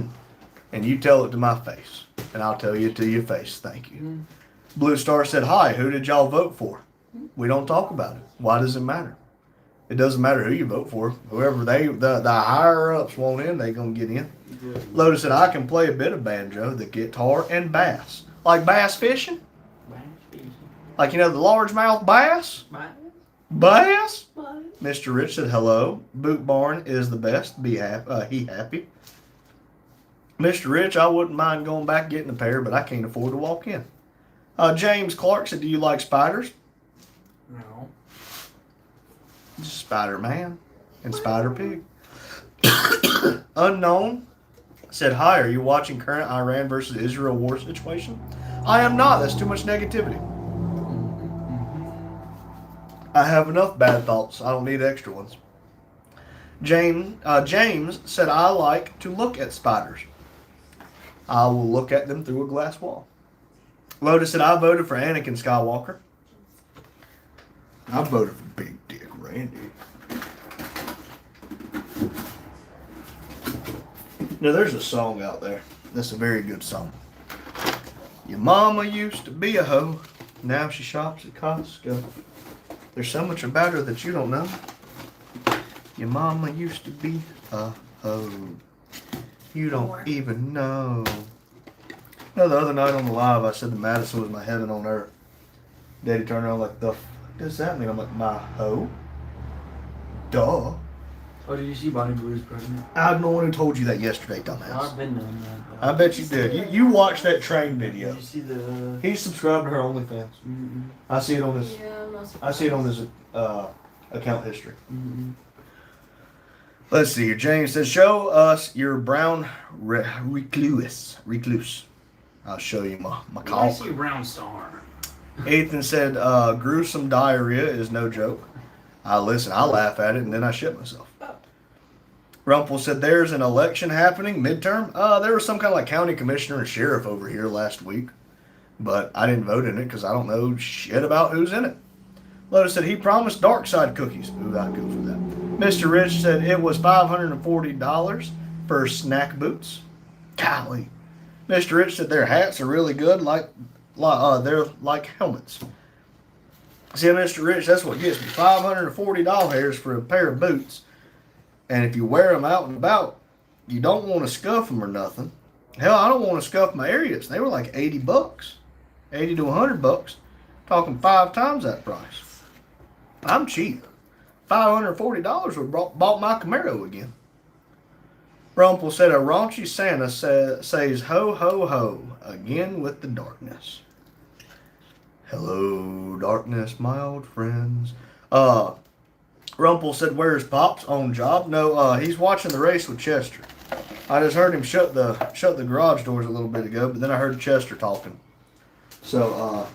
and you tell it to my face? And I'll tell you to your face. Thank you. Blue Star said hi. Who did y'all vote for? We don't talk about it. Why does it matter? It doesn't matter who you vote for. Whoever the higher ups want in, they gonna get in. Lotus said I can play a bit of banjo, the guitar, and bass. Like bass fishing? Like, you know, the largemouth bass? Bass? Mr. Rich said hello. Boot Barn is the best. Be happy. He happy. Mr. Rich, I wouldn't mind going back getting a pair, but I can't afford to walk in. James Clark said, do you like spiders? No. Spider-Man and Spider-Pig. Unknown said, hi, are you watching current Iran versus Israel war situation? I am not. That's too much negativity. I have enough bad thoughts. I don't need extra ones. James said, I like to look at spiders. I will look at them through a glass wall. Lotus said, I voted for Anakin Skywalker. I voted for Big Dick Randy. Now, there's a song out there that's a very good song. Your mama used to be a hoe. Now she shops at Costco. There's so much about her that you don't know. Your mama used to be a hoe. You don't even know. No, the other night on the live, I said that Madison was my heaven on earth. Daddy turned around like, the f does that mean? I'm like, my hoe? Duh. Oh, did you see Bonnie Blue's pregnant? I'm the one who told you that yesterday, dumbass. I've been doing that. I bet you did. You watched that train video. Did you see the... He's subscribed to her OnlyFans. I see it on his. Yeah, I'm not I see it on his account history. Mm-hmm. Let's see here. James says, show us your brown recluse. I'll show you my I cock. see Round Star. Ethan said, gruesome diarrhea is no joke. I laugh at it, and then I shit myself. Rumpel said, there's an election happening, midterm. There was some kind of like county commissioner and sheriff over here last week, but I didn't vote in it because I don't know shit about who's in it. Lotus said, he promised dark side cookies. Ooh, I'd go for that. Mr. Rich said it was $540 for snack boots. Golly. Mr. Rich said their hats are really good, they're like helmets. See, Mr. Rich, that's what gets me. $540 for a pair of boots. And if you wear them out and about, you don't want to scuff them or nothing. Hell, I don't want to scuff my areas. They were like $80. $80 to $100. Talking 5 times that price. I'm cheap. $540 would bought my Camaro again. Rumpel said a raunchy Santa says ho ho ho again with the darkness. Hello, darkness, my old friends. Rumpel said, where's Pops on job? No, he's watching the race with Chester. I just heard him shut the garage doors a little bit ago, but then I heard Chester talking. So,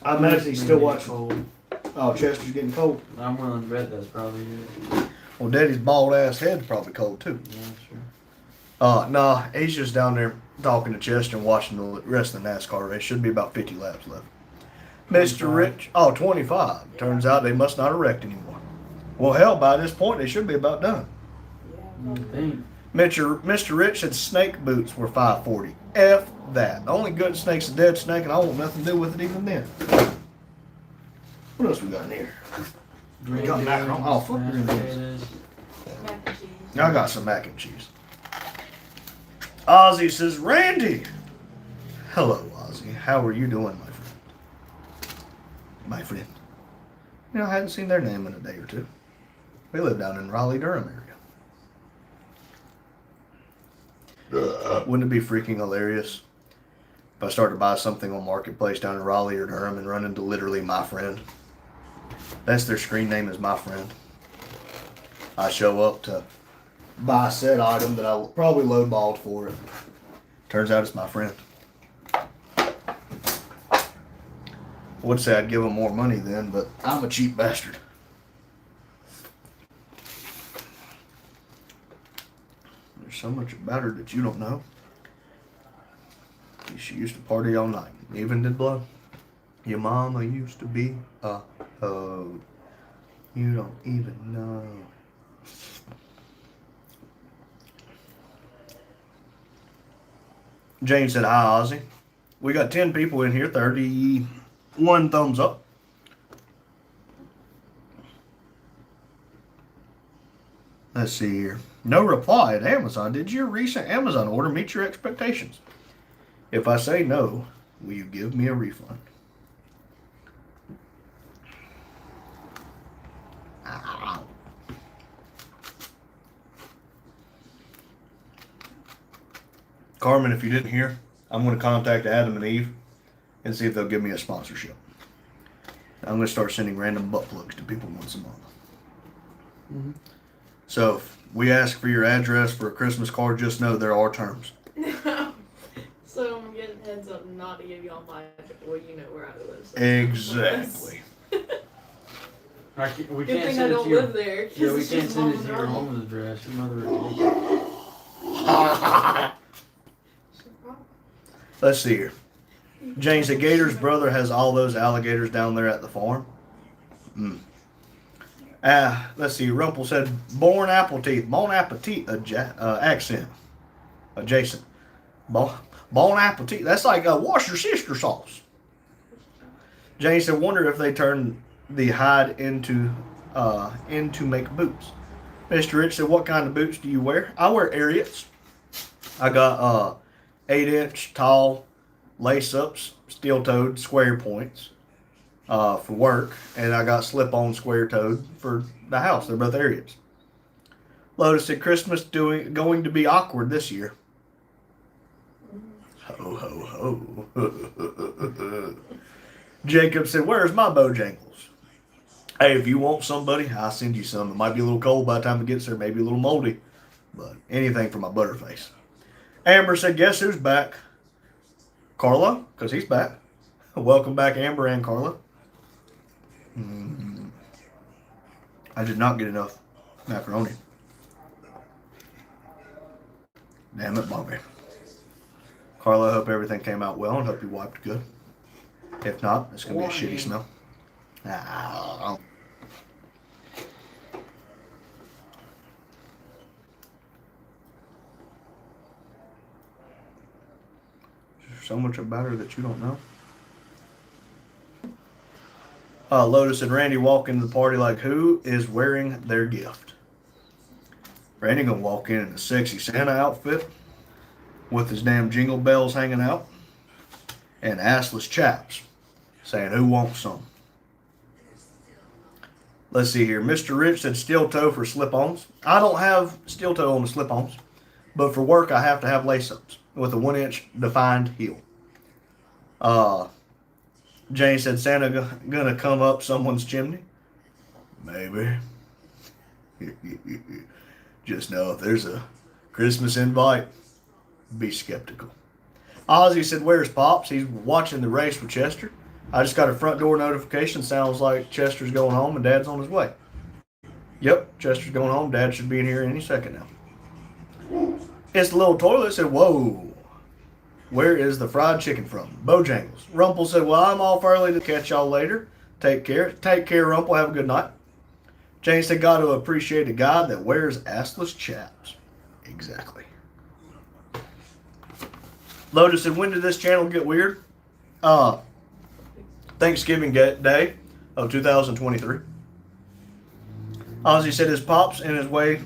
I imagine he's still watching. Oh, Chester's getting cold. I'm willing to bet that's probably it. Well, Daddy's bald ass head's probably cold too. Yeah, sure. Nah, he's just down there talking to Chester and watching the rest of the NASCAR race. Should be about 50 laps left. Mr. 25. Rich, 25. Turns out they must not erect anymore. Well, hell, by this point, they should be about done. You think? Mr. Rich said snake boots were 540. F that. The only good snake's a dead snake, and I want nothing to do with it even then. What else we got in here? We got macaroni. Oh, fuck Mashed green beans. potatoes. Mac and cheese. I got some mac and cheese. Ozzy says, Randy. Hello, Ozzy. How are you doing, my friend? My friend. You know, I hadn't seen their name in a day or two. We live down in Raleigh, Durham area. Wouldn't it be freaking hilarious if I started to buy something on Marketplace down in Raleigh or Durham and run into literally my friend? That's their screen name is my friend. I show up to buy a said item that I probably lowballed for it. Turns out it's my friend. I would say I'd give him more money then, but I'm a cheap bastard. There's so much about her that you don't know. She used to party all night, even did blow. Your mama used to be a hoe. You don't even know. Jane said, hi, Ozzy. We got 10 people in here, 31 thumbs up. Let's see here. No reply at Amazon. Did your recent Amazon order meet your expectations? If I say no, will you give me a refund? Ow. Carmen, if you didn't hear, I'm going to contact Adam and Eve and see if they'll give me a sponsorship. I'm going to start sending random butt plugs to people once a month. Mm-hmm. So if we ask for your address for a Christmas card, just know there are terms. So I'm getting heads up not to give y'all my address. Well, you know where I live. So Exactly. We Good can't thing I send it don't to your, live there. 'Cause yeah, we it's can't just send it mom's to your home. home address. Your mother would take it. Let's see here. James, the Gator's brother has all those alligators down there at the farm. Let's see. Rumpel said, born apple teeth. Bon appetit accent. Adjacent. Bon appetit. That's like wash your sister sauce. James said, wonder if they turn the hide into make boots. Mr. Rich said, what kind of boots do you wear? I wear Ariats. I got 8-inch tall lace-ups, steel-toed, square points for work, and I got slip-on square-toed for the house. They're both Ariats. Lotus said, Christmas going to be awkward this year. Ho, ho, ho. Jacob said, where's my Bojangles? Hey, if you want somebody, I'll send you some. It might be a little cold by the time it gets there, maybe a little moldy, but anything for my butterface. Amber said, guess who's back? Carlo, because he's back. Welcome back, Amber and Carlo. I did not get enough macaroni. Damn it, Bobby. Carlo, I hope everything came out well and hope you wiped good. If not, it's going to be a shitty smell. There's so much about her that you don't know. Lotus and Randy walk into the party like, who is wearing their gift? Randy gonna walk in a sexy Santa outfit with his damn jingle bells hanging out and assless chaps saying, who wants some? Let's see here. Mr. Rich said steel toe for slip-ons. I don't have steel toe on the slip-ons, but for work I have to have lace-ups with a 1-inch defined heel. Jane said Santa gonna come up someone's chimney? Maybe. Just know if there's a Christmas invite, be skeptical. Ozzy said, where's Pops? He's watching the race with Chester. I just got a front door notification. Sounds like Chester's going home and Dad's on his way. Yep, Chester's going home. Dad should be in here any second now. It's the little toilet said, whoa, where is the fried chicken from? Bojangles. Rumple said, well, I'm off early to catch y'all later. Take care. Take care, Rumple. Have a good night. Jane said, got to appreciate a guy that wears assless chaps. Exactly. Lotus said, when did this channel get weird? Thanksgiving Day of 2023. Ozzy said his pop's in his way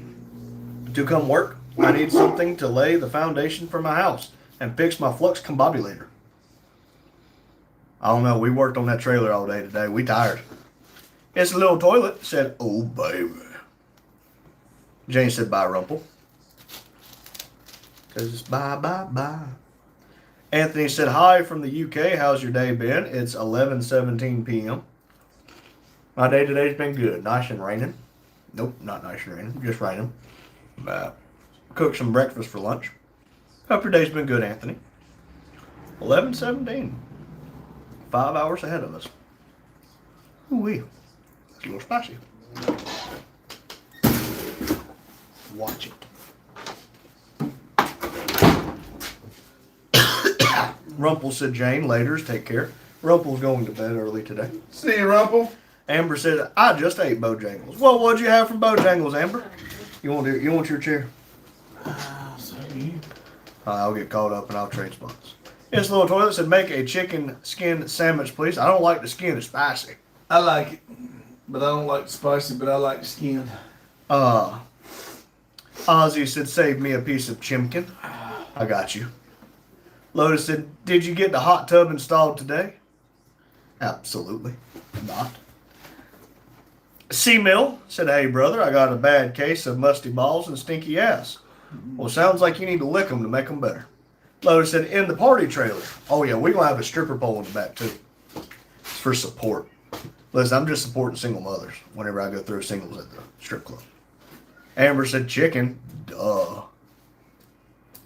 to come work. I need something to lay the foundation for my house and fix my flux combobulator. I don't know. We worked on that trailer all day today. We tired. It's a little toilet. Said, oh, baby. Jane said, bye, Rumple. Because it's bye, bye, bye. Anthony said, hi from the UK. How's your day been? It's 11:17 p.m. My day today's been good. Nice and raining. Nope, not nice and raining. Just raining. Cooked some breakfast for lunch. Hope your day's been good, Anthony. 11:17. 5 hours ahead of us. Ooh-wee. That's a little spicy. Watch it. Rumple said, Jane, laters, take care. Rumple's going to bed early today. See you, Rumple. Amber said, I just ate Bojangles. Well, what'd you have from Bojangles, Amber? You want your chair? I'll get caught up and I'll trade spots. This little toilet said, make a chicken skin sandwich, please. I don't like the skin. It's spicy. I like it, but I don't like the spicy, but I like the skin. Ozzy said, save me a piece of chimkin. I got you. Lotus said, did you get the hot tub installed today? Absolutely not. C-Mill said, hey, brother, I got a bad case of musty balls and stinky ass. Well, sounds like you need to lick them to make them better. Lotus said, in the party trailer. Oh, yeah, we're going to have a stripper pole in the back, too. It's for support. Listen, I'm just supporting single mothers whenever I go through singles at the strip club. Amber said, chicken. Duh.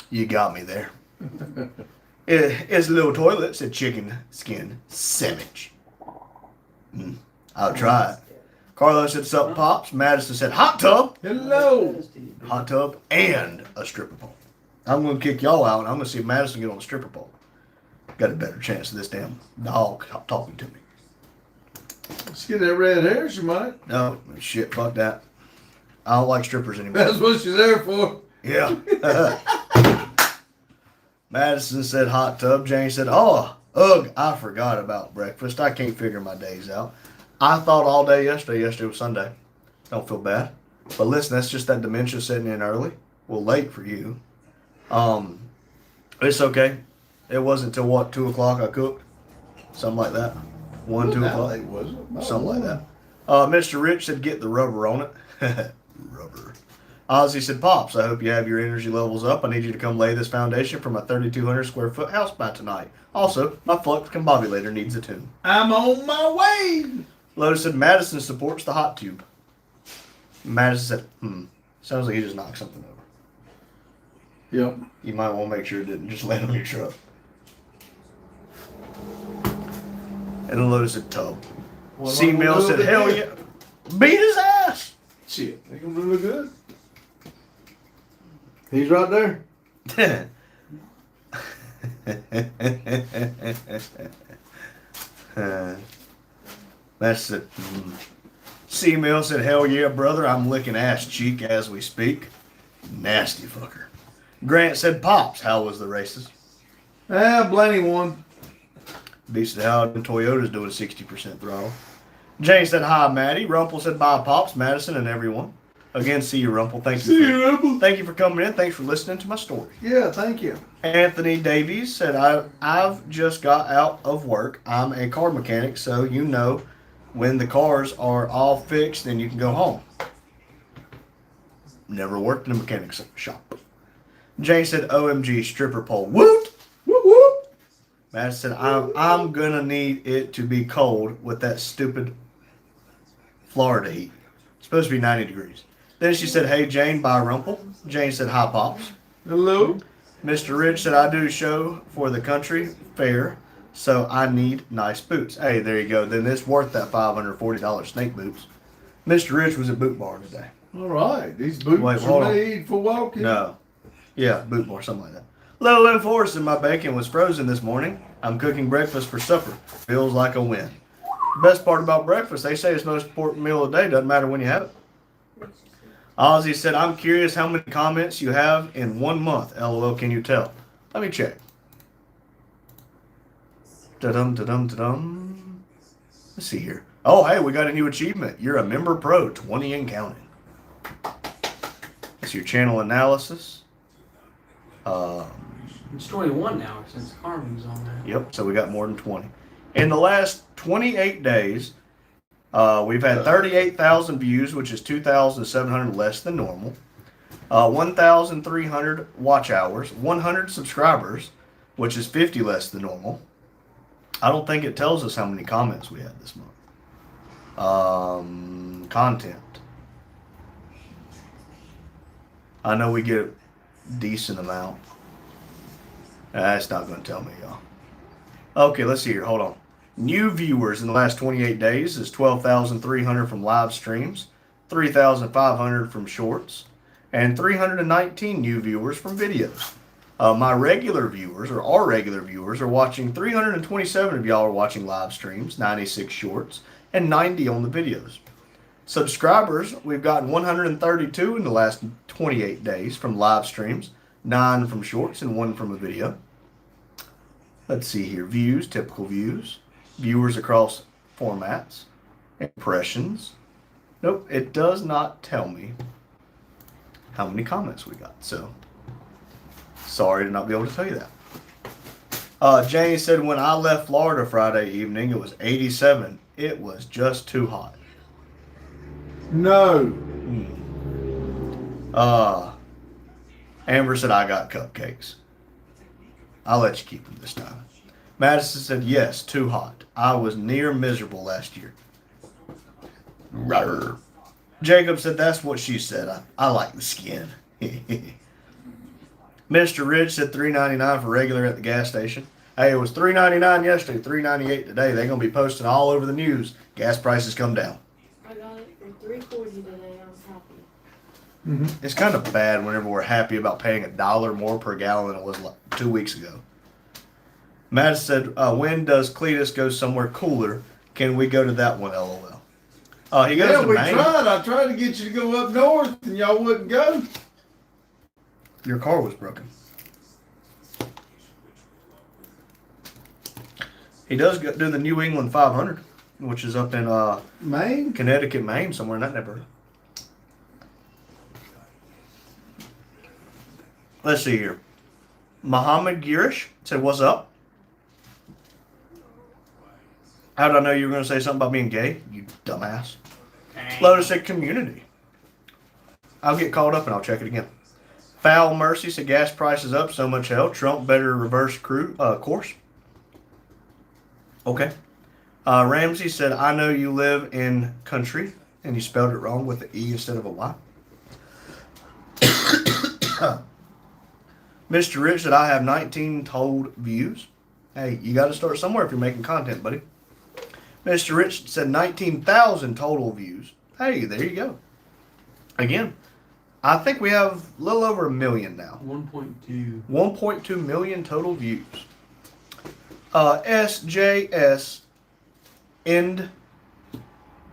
You got me there. It's a little toilet said, chicken skin sandwich. I'll try it. Carlos said, sup, Pops. Madison said, hot tub. Hello. Hot tub and a stripper pole. I'm going to kick y'all out, and I'm going to see if Madison get on the stripper pole. Got a better chance of this damn dog talking to me. Let's get that red hair, she might. No, shit, fuck that. I don't like strippers anymore. That's what she's there for. Yeah. Madison said hot tub. Jane said, oh, ugh, I forgot about breakfast. I can't figure my days out. I thought all day yesterday. Yesterday was Sunday. Don't feel bad. But listen, that's just that dementia setting in early. Well, late for you. It's okay. It wasn't till what, 2 o'clock I cooked? Something like that. 1, 2 o'clock. Late, was it? About Something like 1. that. Mr. Rich said get the rubber on it. Rubber. Ozzy said, Pops, I hope you have your energy levels up. I need you to come lay this foundation for my 3,200 square foot house by tonight. Also, my flux combobulator needs a tune. I'm on my way. Lotus said, Madison supports the hot tube. Madison said, sounds like he just knocked something over. Yep. You might want to make sure it didn't just land on your truck. And then Lotus said, tub. C-Mill said, hell yeah. Beat his ass. Shit, they gonna look good. He's right there. That's it. C-Mill said, hell yeah, brother. I'm licking ass cheek as we speak. Nasty fucker. Grant said, Pops, how was the races? Blaney won. B said, how the Toyota's doing 60% throttle. Jane said, hi, Maddie. Rumple said, bye, Pops, Madison, and everyone. Again, see you, Rumple. Thank you. See you, Rumple. Thank you for coming in. Thanks for listening to my story. Yeah, thank you. Anthony Davies said, I've just got out of work. I'm a car mechanic, so you know when the cars are all fixed, then you can go home. Never worked in a mechanic shop. Jane said, OMG, stripper pole. Woot! Whoop whoop. Matt said, I'm gonna need it to be cold with that stupid Florida heat. It's supposed to be 90 degrees. Then she said, hey, Jane, bye, Rumple. Jane said, hi, Pops. Hello. Mr. Rich said, I do show for the country fair, so I need nice boots. Hey, there you go. Then it's worth that $540 snake boots. Mr. Rich was at Boot Barn today. All right. These boots Wait, hold are on. made for walking. No. Yeah, Boot Barn, something like that. Little enforced and my bacon was frozen this morning. I'm cooking breakfast for supper. Feels like a win. Best part about breakfast, they say it's the most important meal of the day. Doesn't matter when you have it. Ozzy said, I'm curious how many comments you have in 1 month. LOL, can you tell? Let me check. Da-dum, da-dum, da-dum. Let's see here. Oh, hey, we got a new achievement. You're a member pro, 20 and counting. That's your channel analysis. It's 21 now since Carmen's on there. Yep, so we got more than 20. In the last 28 days, we've had 38,000 views, which is 2,700 less than normal. 1,300 watch hours, 100 subscribers, which is 50 less than normal. I don't think it tells us how many comments we had this month. Content. I know we get a decent amount. That's not going to tell me, y'all. Okay, let's see here. Hold on. New viewers in the last 28 days is 12,300 from live streams, 3,500 from shorts, and 319 new viewers from videos. My regular viewers, or our regular viewers, are watching. 327 of y'all are watching live streams, 96 shorts, and 90 on the videos. Subscribers, we've gotten 132 in the last 28 days from live streams, 9 from shorts, and 1 from a video. Let's see here. Views, typical views. Viewers across formats. Impressions. Nope, it does not tell me how many comments we got. So, sorry to not be able to tell you that. Jane said, when I left Florida Friday evening, it was 87. It was just too hot. No. Amber said, I got cupcakes. I'll let you keep them this time. Madison said, yes, too hot. I was near miserable last year. Rawr. Jacob said, that's what she said. I like the skin. Mr. Ridge said $3.99 for regular at the gas station. Hey, it was $3.99 yesterday, $3.98 today. They're going to be posting all over the news. Gas prices come down. I got it for $3.40 today. I was happy. Mm-hmm. It's kind of bad whenever we're happy about paying $1 more per gallon than it was like 2 weeks ago. Matt said, when does Cletus go somewhere cooler? Can we go to that one, LOL? He goes to we Maine. tried. I tried to get you to go up north, and y'all wouldn't go. Your car was broken. He does do the New England 500, which is up in Maine? Connecticut, Maine, somewhere in that neighborhood. Let's see here. Muhammad Girish said, what's up? How did I know you were going to say something about being gay? You dumbass. Lotus said community. I'll get caught up and I'll check it again. Foul Mercy said gas prices up, so much hell. Trump better reverse course. Okay. Ramsey said, I know you live in country and you spelled it wrong with an E instead of a Y. Mr. Rich said, I have 19 total views. Hey, you got to start somewhere if you're making content, buddy. Mr. Rich said 19,000 total views. Hey, there you go. Again, I think we have a little over 1 million now. 1.2. 1.2 million total views. SJS End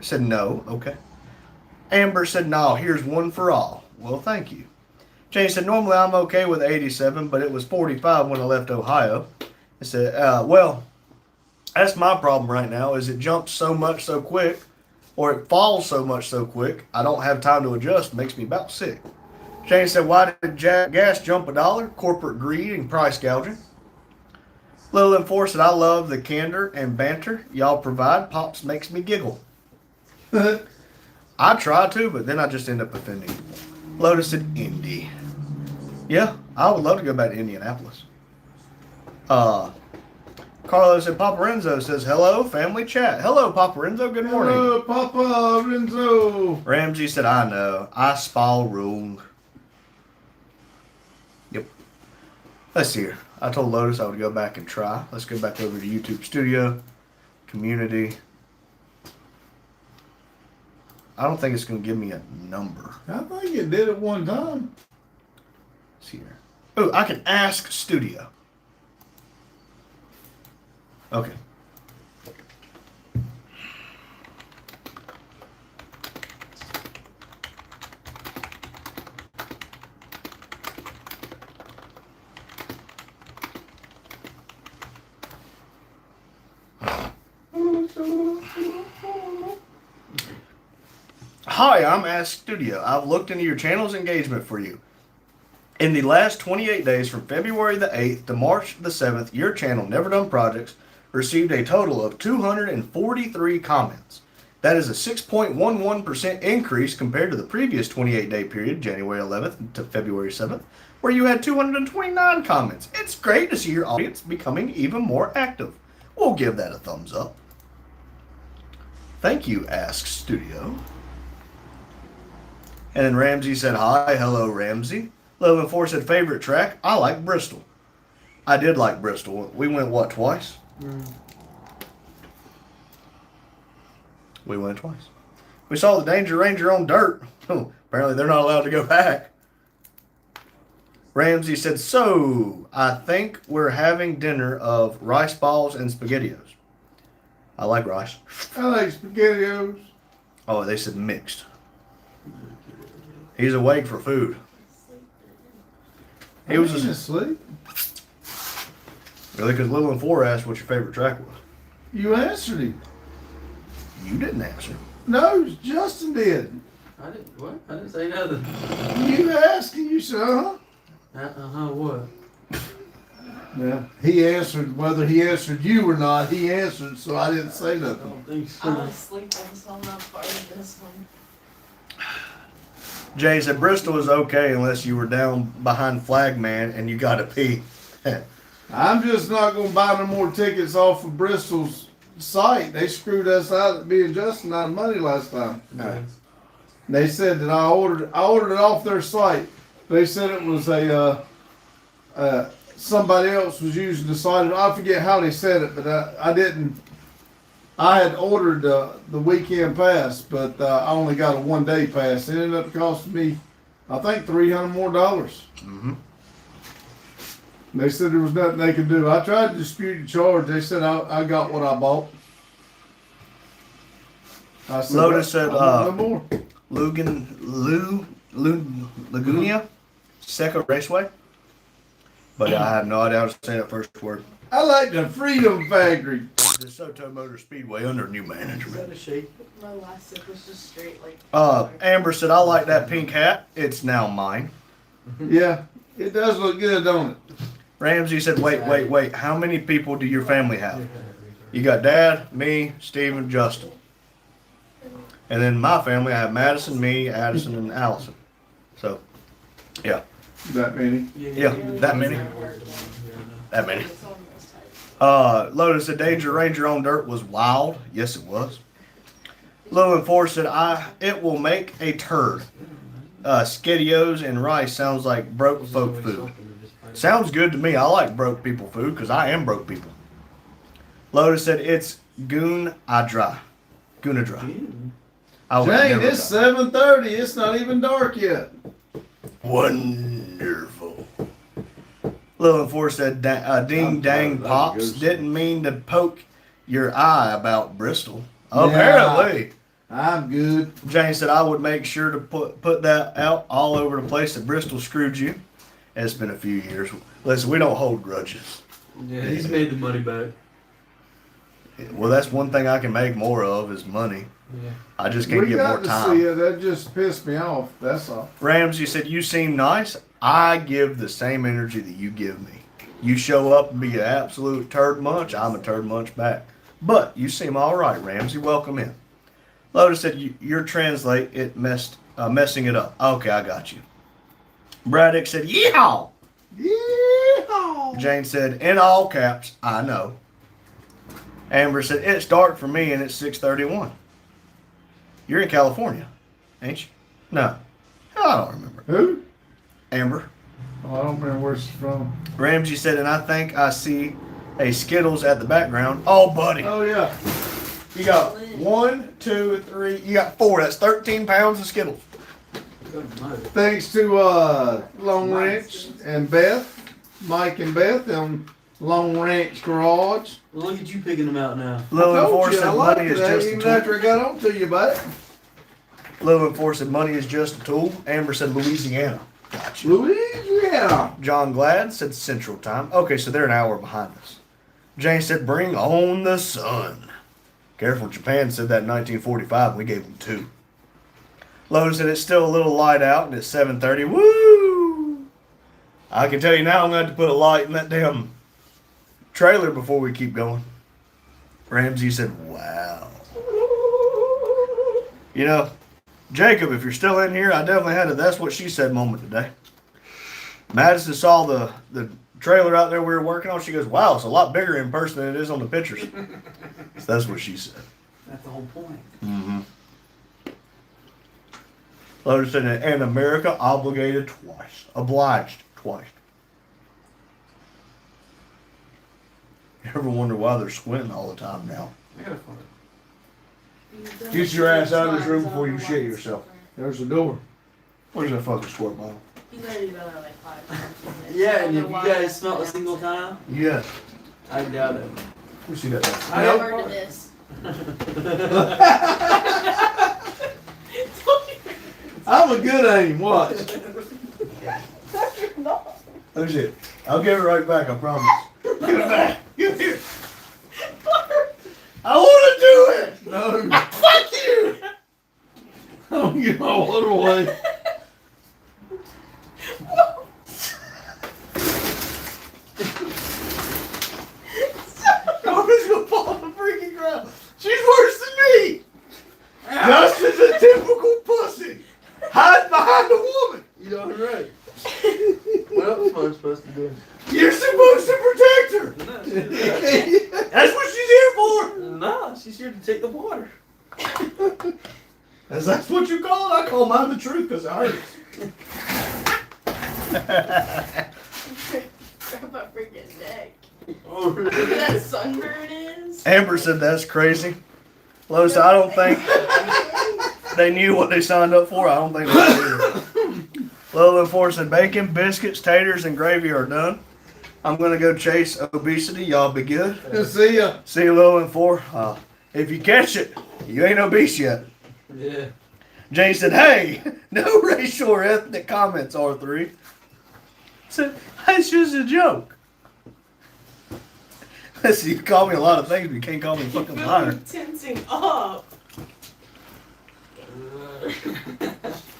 said no. Okay. Amber said no. Here's one for all. Well, thank you. Jane said normally I'm okay with 87, but it was 45 when I left Ohio. I said, well, that's my problem right now. Is it jumps so much so quick, or it falls so much so quick. I don't have time to adjust. It makes me about sick. Jane said, why did gas jump $1? Corporate greed and price gouging. Little Enforced said, I love the candor and banter y'all provide. Pops makes me giggle. I try to, but then I just end up offending. Lotus said, Indy. Yeah, I would love to go back to Indianapolis. Carlos said, Papa Renzo says, hello, family chat. Hello, Papa Renzo. Good morning. Hello, Papa Renzo. Ramsey said, I know. I spell wrong. Yep. Let's see here. I told Lotus I would go back and try. Let's go back over to YouTube Studio. Community. I don't think it's going to give me a number. I think it did it one time. Let's see here. Oh, I can ask Studio. Okay. Hi, I'm Ask Studio. I've looked into your channel's engagement for you. In the last 28 days from February the 8th to March the 7th, your channel, Never Done Projects, received a total of 243 comments. That is a 6.11% increase compared to the previous 28-day period, January 11th to February 7th, where you had 229 comments. It's great to see your audience becoming even more active. We'll give that a thumbs up. Thank you, Ask Studio. And then Ramsey said, hi, hello, Ramsey. Love and 4 said, favorite track? I like Bristol. I did like Bristol. We went, what, twice? We went twice. We saw the Danger Ranger on dirt. Apparently they're not allowed to go back. Ramsey said, so, I think we're having dinner of rice balls and SpaghettiOs. I like rice. I like SpaghettiOs. Oh, they said mixed. He's awake for food. He was asleep. Really, because Little and 4 asked what your favorite track was. You answered him. You didn't answer. No, Justin did. I didn't, what? I didn't say nothing. You asked and you said, What? Yeah. He answered, whether he answered you or not, he answered, so I didn't say I nothing. don't think I so. was asleep on so I'm not part of this one. Jay said Bristol is okay unless you were down behind Flagman and you got to pee. I'm just not going to buy no more tickets off of Bristol's site. They screwed us out at being Justin out of money last time. No. They said that I ordered it off their site. They said it was somebody else was using the site. I forget how they said it, but I didn't. I had ordered the weekend pass, but I only got a 1 day pass. It ended up costing me, I think, $300 more. Mm-hmm. They said there was nothing they could do. I tried to dispute the charge. They said I got what I bought. I said, Lotus said, no more. Lagunia, Seca Raceway. But I have no idea how to say that first word. I like the Freedom Factory. DeSoto Motor Speedway under new Is management. that a shake? My last sip was just straight like. Amber said, I like that pink hat. It's now mine. Yeah, it does look good, don't it? Ramsey said, wait. How many people do your family have? You got Dad, me, Steve, and Justin. And then my family, I have Madison, me, Addison, and Allison. So, yeah. That many. Yeah, that many. That many. It's almost tight. Lotus said Danger Ranger on dirt was wild. Yes, it was. Lou and 4 said, it will make a turd. SpaghettiOs and rice sounds like broke folk food. Sounds good to me. I like broke people food because I am broke people. Lotus said it's Goonadra. Jane, it's 7:30. It's not even dark yet. Wonderful. Lil and 4 said, ding dang pops, didn't mean to poke your eye about Bristol. Apparently. I'm good. Jane said, I would make sure to put that out all over the place that Bristol screwed you. It's been a few years. Listen, we don't hold grudges. Yeah, he's made the money back. Well, that's one thing I can make more of is money. Yeah. I just can't get more We got to time. see it. That just pissed me off. That's all. Ramsey said, you seem nice. I give the same energy that you give me. You show up and be an absolute turd munch, I'm a turd munch back. But you seem all right, Ramsey. Welcome in. Lotus said, your translate, it messing it up. Okay, I got you. Braddock said, yeehaw! Yeehaw! Jane said, in all caps, I know. Amber said, it's dark for me and it's 6:31. You're in California, ain't you? No. I don't remember. Who? Amber. Oh, I don't remember where she's from. Ramsey said, and I think I see a Skittles at the background. Oh, buddy. Oh, yeah. You got 1, 2, 3. You got 4. That's 13 pounds of Skittles. Thanks to Long Ranch and Beth, Mike and Beth, on Long Ranch Garage. Well, look at you picking them out now. Little I told you, enforcing I liked money is that just a even tool. after I got on to you about it. Little enforcing money is just a tool. Amber said Louisiana. Gotcha. Louisiana. John Glad said Central Time. Okay, so they're an hour behind us. Jane said, bring on the sun. Careful, Japan said that in 1945. We gave them 2. Lowe's said it's still a little light out and it's 7:30. Woo! I can tell you now I'm going to have to put a light in that damn trailer before we keep going. Ramsey said, wow. You know, Jacob, if you're still in here, I definitely had a that's what she said moment today. Madison saw the trailer out there we were working on. She goes, wow, it's a lot bigger in person than it is on the pictures. So that's what she said. That's the whole point. Mm-hmm. Lotus said, and America obliged twice. You ever wonder why they're squinting all the time now? I got a fart. Get your ass out of this room before you shit yourself. There's the door. Where's that fucking squirt bottle? He's already done it like 5 times. Yeah, and have you guys smelled a single time? Yes. I doubt it. Let me see that. I I've know. heard of this. I'm a good aim. Watch. Let me see it. I'll give it right back, I promise. Give it back. Give it here. I want to do it. No. Fuck you. I don't get my water away. I'm just gonna fall on the freaking ground. She's worse than me. Justin's a typical pussy. Hide behind a woman. You darn right. What else am I supposed to do? You're supposed to protect her. No, That's what she's here for. no, she's here to take the water. That's what you call it. I call mine the truth because it hurts. Grab my freaking neck. Oh, Look really? at that sunburn is. Amber said that's crazy. Lois, I don't think they knew what they signed up for. I don't think they did. Lil and Four said bacon, biscuits, taters, and gravy are done. I'm gonna go chase obesity. Y'all be good. See ya. See you, Lil and Four. If you catch it, you ain't obese yet. Yeah. Jane said, hey, no racial or ethnic comments, R3. Said, that's just a joke. Listen, you can call me a lot of things, but you can't call me a fucking liar. Tensing up.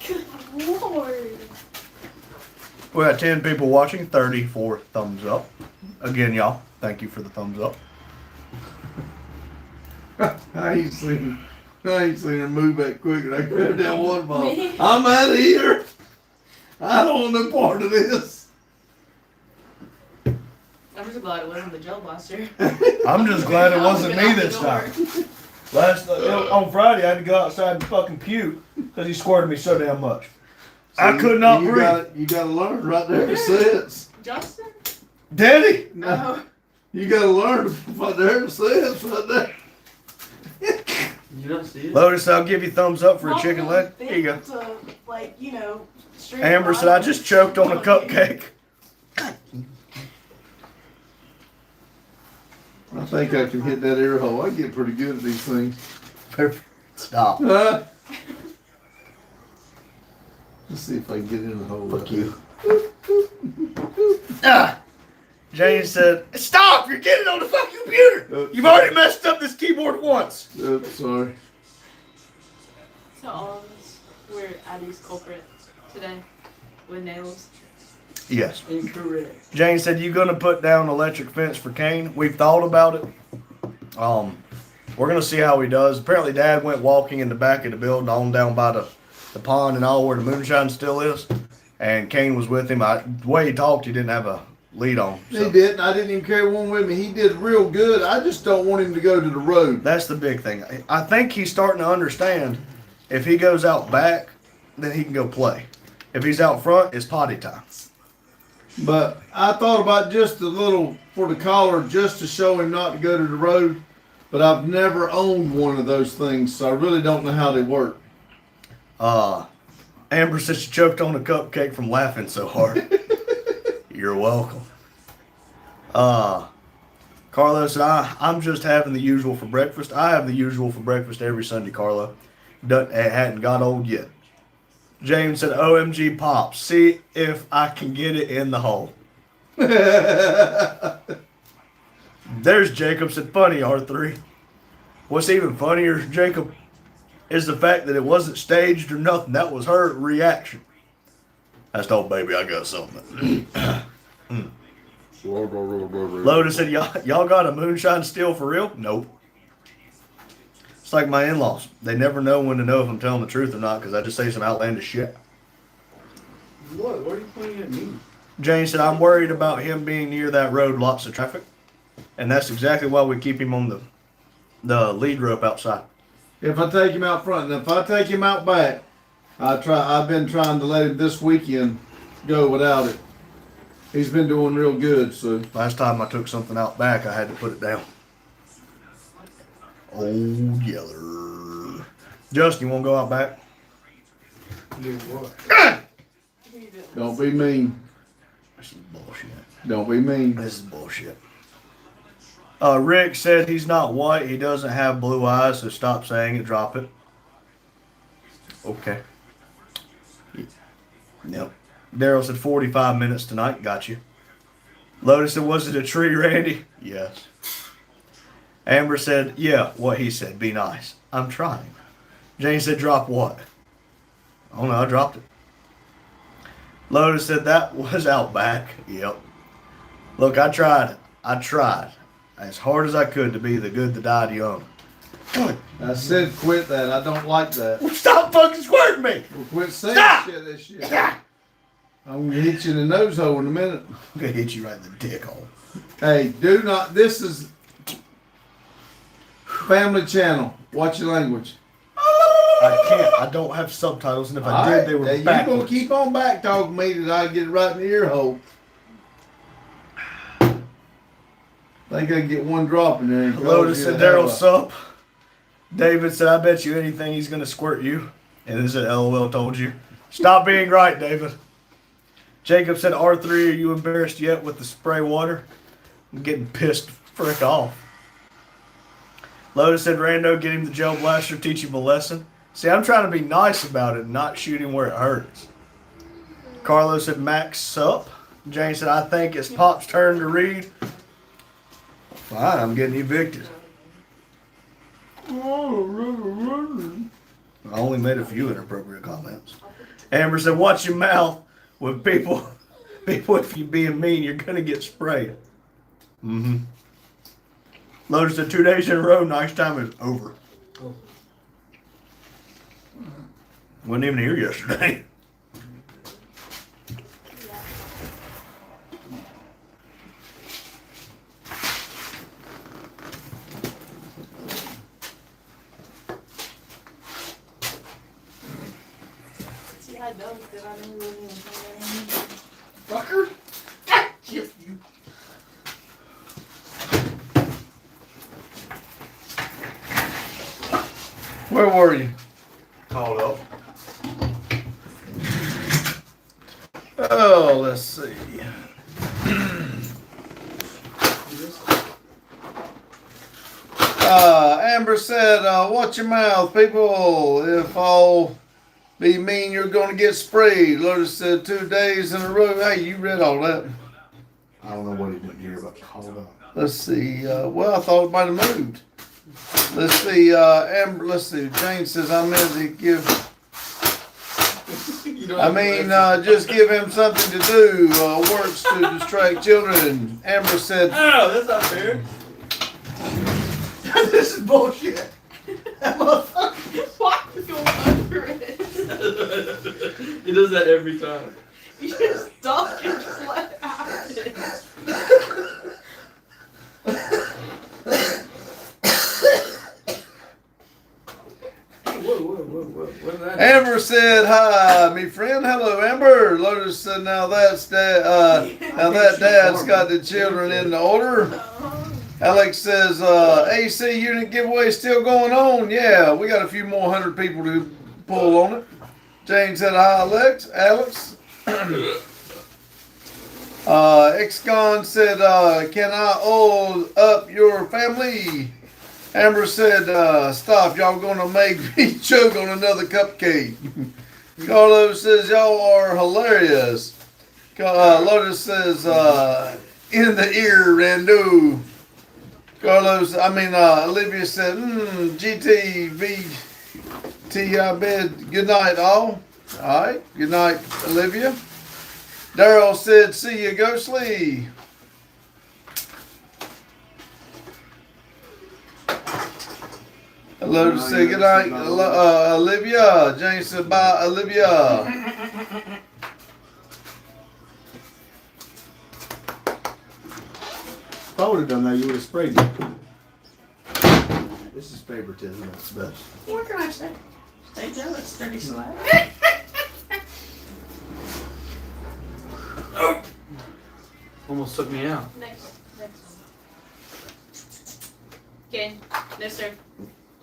Good Lord. We got 10 people watching, 34 thumbs up. Again, y'all, thank you for the thumbs up. I ain't seen her move that quick. I grabbed that water bottle. Me? I'm out of here. I don't want no part of this. I'm just glad it wasn't the gel blaster. I'm just glad it I wasn't would've me been this out time. the door. On Friday, I had to go outside and fucking puke because he squirted me so damn much. I could not breathe. You gotta learn right there. It says. Justin? Daddy! No. You gotta learn right there. It says right there. You don't see it? Lotus, I'll give you thumbs up for a chicken leg. Here you go. To, like, you know, straight Amber said, I just choked on a cupcake. I think I can hit that air hole. I get pretty good at these things. Perfect. Stop. Let's see if I can get in the hole. Fuck you. Jane said, stop! You're getting on the fucking computer! You've already messed up this keyboard once! Oops, sorry. So all of us were Addie's culprit today with nails. Yes. Incorrect. Jane said, you gonna put down electric fence for Kane? We've thought about it. We're gonna see how he does. Apparently Dad went walking in the back of the building on down by the pond and all where the moonshine still is. And Kane was with him. The way he talked, he didn't have a lead on. So. He didn't. I didn't even carry one with me. He did real good. I just don't want him to go to the road. That's the big thing. I think he's starting to understand if he goes out back, then he can go play. If he's out front, it's potty time. But I thought about just a little for the collar, just to show him not to go to the road. but I've never owned one of those things, so I really don't know how they work. Amber said she choked on a cupcake from laughing so hard. You're welcome. Carlos said, I'm just having the usual for breakfast. I have the usual for breakfast every Sunday, Carlo. It hadn't got old yet. James said, OMG Pops, see if I can get it in the hole. There's Jacob said, funny, R3. What's even funnier, Jacob, is the fact that it wasn't staged or nothing. That was her reaction. I told baby I got something. Lotus said, y'all got a moonshine still for real? Nope. It's like my in-laws. They never know when to know if I'm telling the truth or not because I just say some outlandish shit. What? Why are you pointing at me? Jane said, I'm worried about him being near that road, lots of traffic. And that's exactly why we keep him on the lead rope outside. If I take him out front, and if I take him out back, I've been trying to let him this weekend go without it. He's been doing real good, so. Last time I took something out back, I had to put it down. Old Yeller. Justin, you want to go out back? Do what? Don't be mean. This is bullshit. Don't be mean. This is bullshit. Rick said he's not white. He doesn't have blue eyes, so stop saying it. Drop it. Okay. Yep. Daryl said 45 minutes tonight. Got you. Lotus said, was it a tree, Randy? Yes. Amber said, yeah, what he said. Be nice. I'm trying. Jane said, drop what? Oh no, I dropped it. Lotus said, that was out back. Yep. Look, I tried it. I tried as hard as I could to be the good that died young. I said quit that. I don't like that. Stop fucking squirting me! Well, quit saying Stop! That shit. I'm gonna hit you in the nose hole in a minute. I'm gonna hit you right in the dick hole. Hey, do not. This is family channel. Watch your language. I can't. I don't have subtitles, and if I did, they were you backwards. gonna keep on back talking me that I get it right in the ear hole. I think I can get one drop in there. Lotus said, Daryl, sup? David said, I bet you anything he's gonna squirt you. And this said, LOL told you. Stop being right, David. Jacob said, R3, are you embarrassed yet with the spray water? I'm getting pissed frick off. Lotus said, Rando, get him the gel blaster, teach him a lesson. See, I'm trying to be nice about it, not shoot him where it hurts. Carlos said, Max, sup? Jane said, I think it's Pop's turn to read. Fine, I'm getting evicted. I only made a few inappropriate comments. Amber said, watch your mouth. With people, if you being mean, you're going to get sprayed. Mm-hmm. Lotus said 2 days in a row, nice time is over. Wasn't even here yesterday. See, I know that I didn't really Fucker. You. Where were you? Called up. Oh, let's see. Amber said, watch your mouth, people. If I'll be mean, you're going to get sprayed. Lotus said 2 days in a row. Hey, you read all that. I don't know what he didn't hear about called up. Let's see. Well, I thought it might have moved. Let's see. Amber, let's see. Jane says, I'm busy. Just give him something to do. Works to distract children. Amber said, Oh, that's not fair. This is bullshit. That motherfucker. Why are you going under it? He does that every time. You just duck and just let it happen. Whoa. What did that Amber said, hi, me friend. Hello, Amber. Lotus said, now that dad's got the children in the order. Alex says, AC unit giveaway still going on. Yeah, we got a few more 100 people to pull on it. Jane said, hi, Alex. Excon said, can I oil up your family? Amber said, stop, y'all gonna make me choke on another cupcake. Carlos says, y'all are hilarious. Lotus says, in the ear, Randu. Olivia said, GTVT, I bet. Good night, all. All right, good night, Olivia. Daryl said, see you, Ghostly. Lotus said, good night, Olivia. James said, bye, Olivia. If I would have done that, you would have sprayed me. This is favoritism at its best. What can I say? Stay jealous, sturdy slab. Almost took me out. Next. Okay, no sir.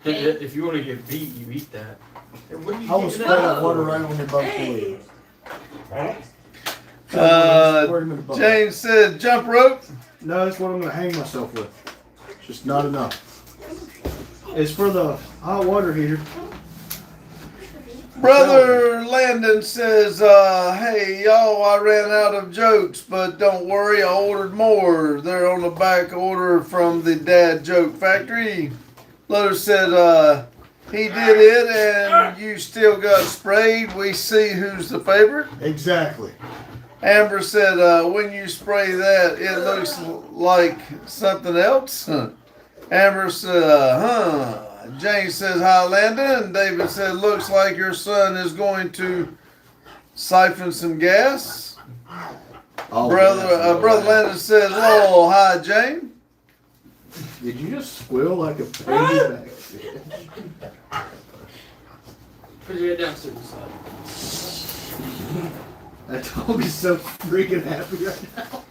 If you want to get beat, you eat that. Hey, what are you I will getting spray up? that water right on your butt Hey. James said, jump rope. No, that's what I'm going to hang myself with. It's just not enough. It's for the hot water heater. Brother Landon says, hey, y'all, I ran out of jokes, but don't worry, I ordered more. They're on the back order from the Dad Joke Factory. Lotus said, he did it and you still got sprayed. We see who's the favorite. Exactly. Amber said, when you spray that, it looks like something else. Amber said, Jane says, hi, Landon. David said, looks like your son is going to siphon some gas. Oh, Brother Landon says, oh, hi, Jane. Did you just squeal like a baby back? Put your head down, sir. That dog is so freaking happy right now.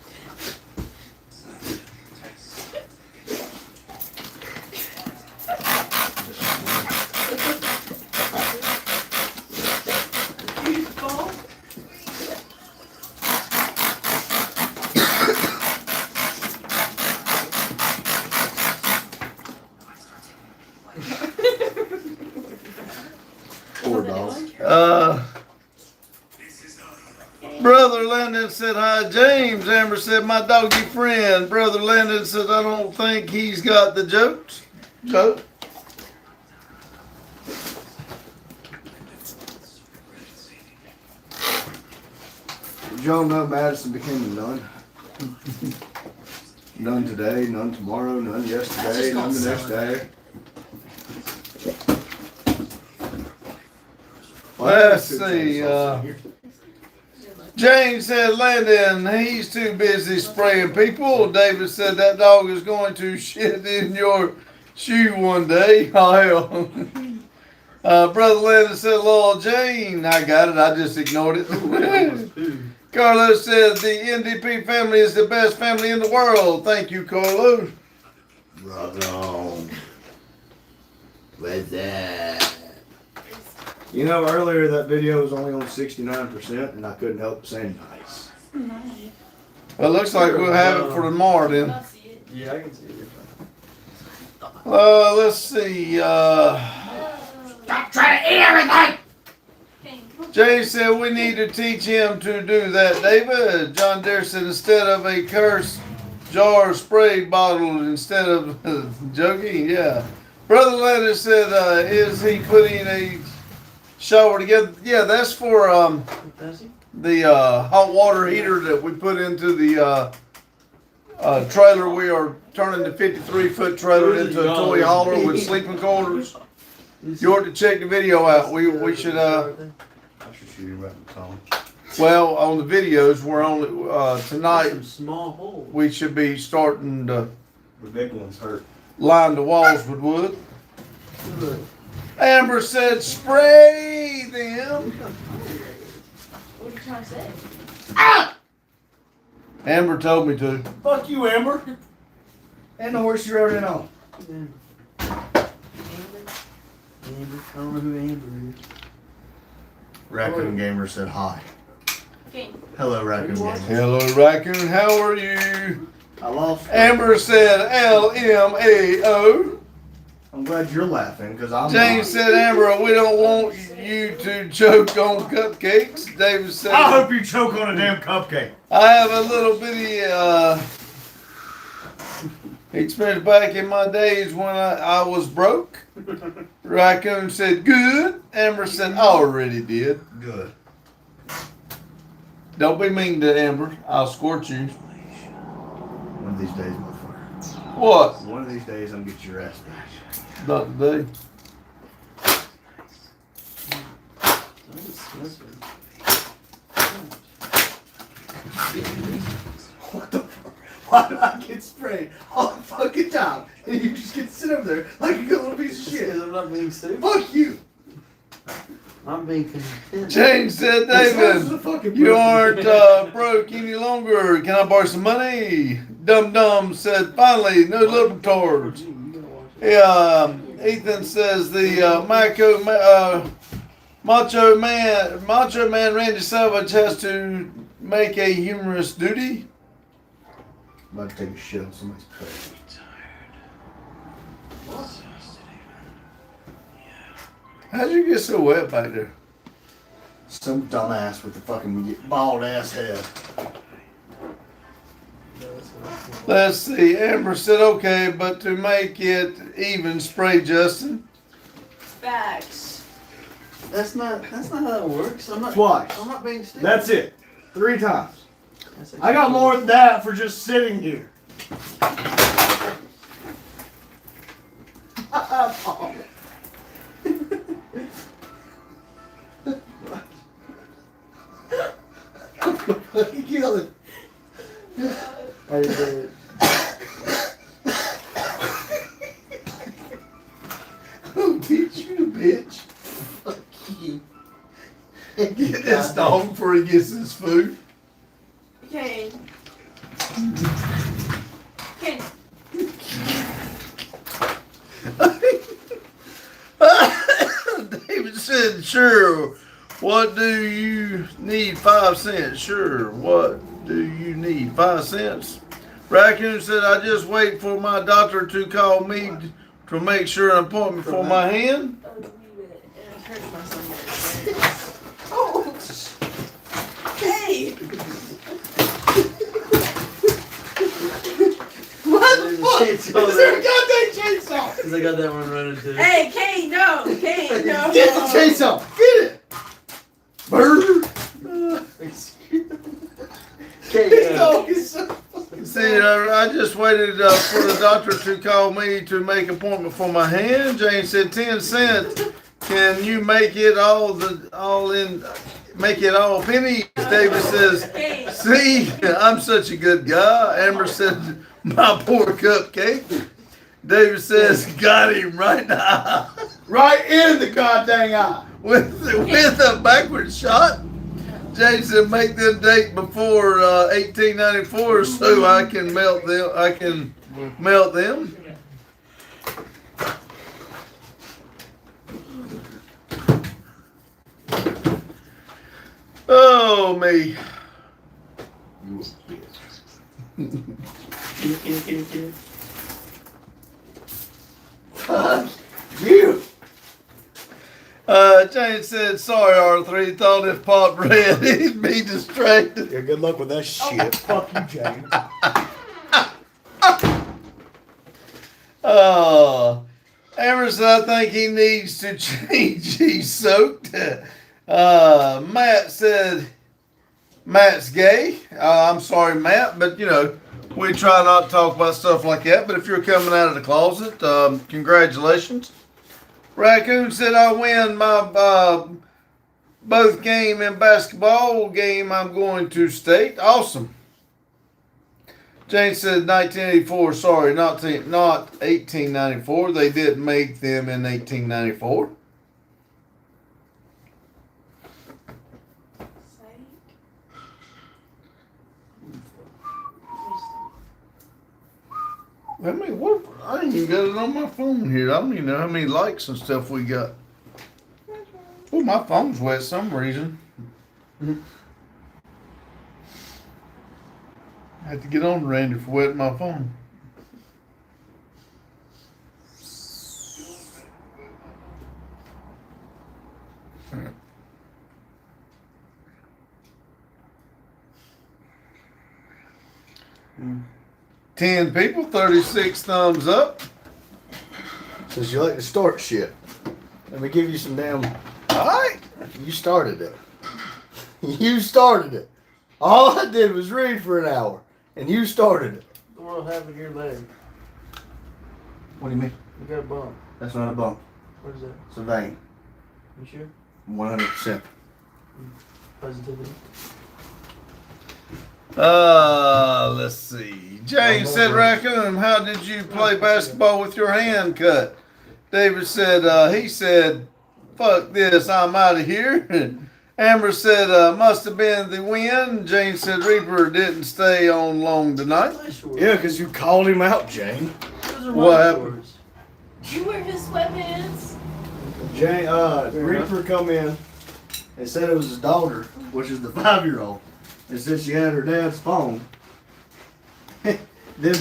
Poor dog. Brother Landon said, hi, James. Amber said, my doggy friend. Brother Landon said, I don't think he's got the jokes. Joke. Did y'all know Madison became a nun? None today, none tomorrow, none yesterday, none the next day. Let's see. James said, Landon, he's too busy spraying people. David said, that dog is going to shit in your shoe one day. Oh, hell. Brother Landon said, Lord Jane, I got it. I just ignored it. Carlos said, the NDP family is the best family in the world. Thank you, Carlos. Rock on. What's that? You know, earlier that video was only on 69%, and I couldn't help saying nice. Well, it looks like we'll have it for tomorrow then. I'll see it. Yeah, I can see it. Let's see. Stop trying to eat everything! Jay said we need to teach him to do that, David. John Deere said instead of a curse jar spray bottle instead of joking, yeah. Brother Leonard said, is he putting a shower together? Yeah, that's for the hot water heater that we put into the trailer. We are turning the 53-foot trailer into a toy hauler with sleeping quarters. You ought to check the video out. We should I should shoot him right in the tongue. well, on the videos we're only tonight Some small holes. we should be starting to The big one's hurt. line the walls with wood. Amber said spray them. What are you trying to say? Amber told me to. Fuck you, Amber. And the horse you rode in on. Amber. Amber. I don't know who Amber is. Raccoon Gamer said hi. Okay. Hello, Raccoon Gamer. Hello, Raccoon. How are you? I lost. Amber said LMAO. I'm glad you're laughing because I'm James not. said, Amber, we don't want you to choke on cupcakes. David said, I hope you choke on a damn cupcake. I have a little bitty experience back in my days when I was broke. Raccoon said, good. Amber said, I already did. Good. Don't be mean to Amber. I'll squirt you. One of these days, motherfucker. What? One of these days, I'm gonna get your ass back. Not today. What the fuck? Why do I get sprayed all the fucking time? And you just get to sit over there like a good little piece of shit. I'm not being stupid. Fuck you. I'm being content. James said, This house is David, a fucking you prison. aren't broke any longer. Can I borrow some money? Dum Dum said, finally, no little retards. Yeah, Ethan says the Macho Man Randy Savage has to make a humorous duty. I'm about to take a shit on somebody's plate. How'd you get so wet back there? Some dumbass with the fucking bald ass head. Let's see. Amber said, okay, but to make it even, spray Justin. Facts. That's not how that works. I'm not. Twice. I'm not being stupid. That's it. 3 times. That's I got more than that for just sitting here. Kill it. I did it. Who teach you to bitch? Fuck you. Get this dog before he gets his food. Okay. Okay. David said, sure. What do you need? 5 cents. Sure. What do you need? 5 cents. Raccoon said, I just wait for my doctor to call me to make sure an appointment for my hand. Oh, leave it. It hurts my stomach. Oh, Hey! what the fuck? Is there a goddamn chainsaw? Because I got that one running too. Hey, Kane, no! Kane, no! Get the chainsaw. Get it. Bird. This dog is so fucking See, I just waited for the doctor to call me to make appointment for my hand. Jane said 10 cents. Can you make it make it all pennies? David says, Kane. see, I'm such a good guy. Amber said, my poor cupcake. David says, got him right now. right in the goddamn eye. with a backward shot. James said, make them date before 1894 so I can melt them. Oh, me. Fuck you. James said, sorry, R3. Thought if Pop read, he'd be distracted. Yeah, good luck with that shit. Fuck you, James. Emerson, I think he needs to change. He's soaked. Matt said, Matt's gay. I'm sorry, Matt, but you know, we try not to talk about stuff like that. But if you're coming out of the closet, congratulations. Raccoon said, I win my both game and basketball game. I'm going to state. Awesome. Jane said 1984. Sorry, not 1894. They didn't make them in 1894. I mean, what? I ain't even got it on my phone here. I don't even know how many likes and stuff we got. Oh, my phone's wet some reason. I had to get on Randy for wetting my phone. Mm. 10 people, 36 thumbs up. Says you like to start shit. Let me give you some damn. Alright. You started it. You started it. All I did was read for an hour, and you started it. The world happened to your leg. What do you mean? You got a bump. That's not a bump. What is that? It's a vein. You sure? 100%. Positivity. Let's see. James said, Raccoon, how did you play basketball with your hand cut? David said, he said, fuck this, I'm out of here. Amber said, must have been the wind. Jane said, Reaper didn't stay on long tonight. Yeah, because you called him out, Jane. What happened? You wear his sweatpants. Jane, Reaper come in and said it was his daughter, which is the 5-year-old, and said she had her dad's phone. Then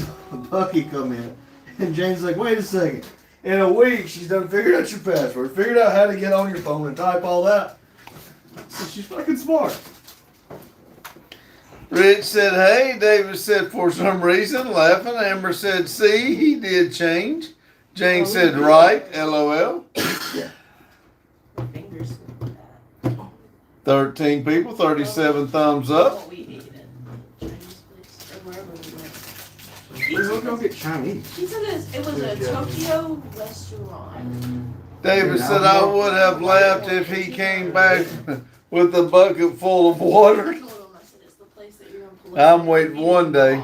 Bucky come in, and Jane's like, wait a second. In a week, she's done figured out your password, figured out how to get on your phone and type all that. So she's fucking smart. Rich said, hey. David said, for some reason, laughing. Amber said, see, he did change. Jane said, right, LOL. Fingers. 13 people, 37 thumbs up. What we ate at Chinese place or wherever we went. Where do we get Chinese? He said it was a Tokyo restaurant. David said, I would have laughed if he came back with a bucket full of water. I told him, I said, it's the place that you're gonna I'm waiting one day.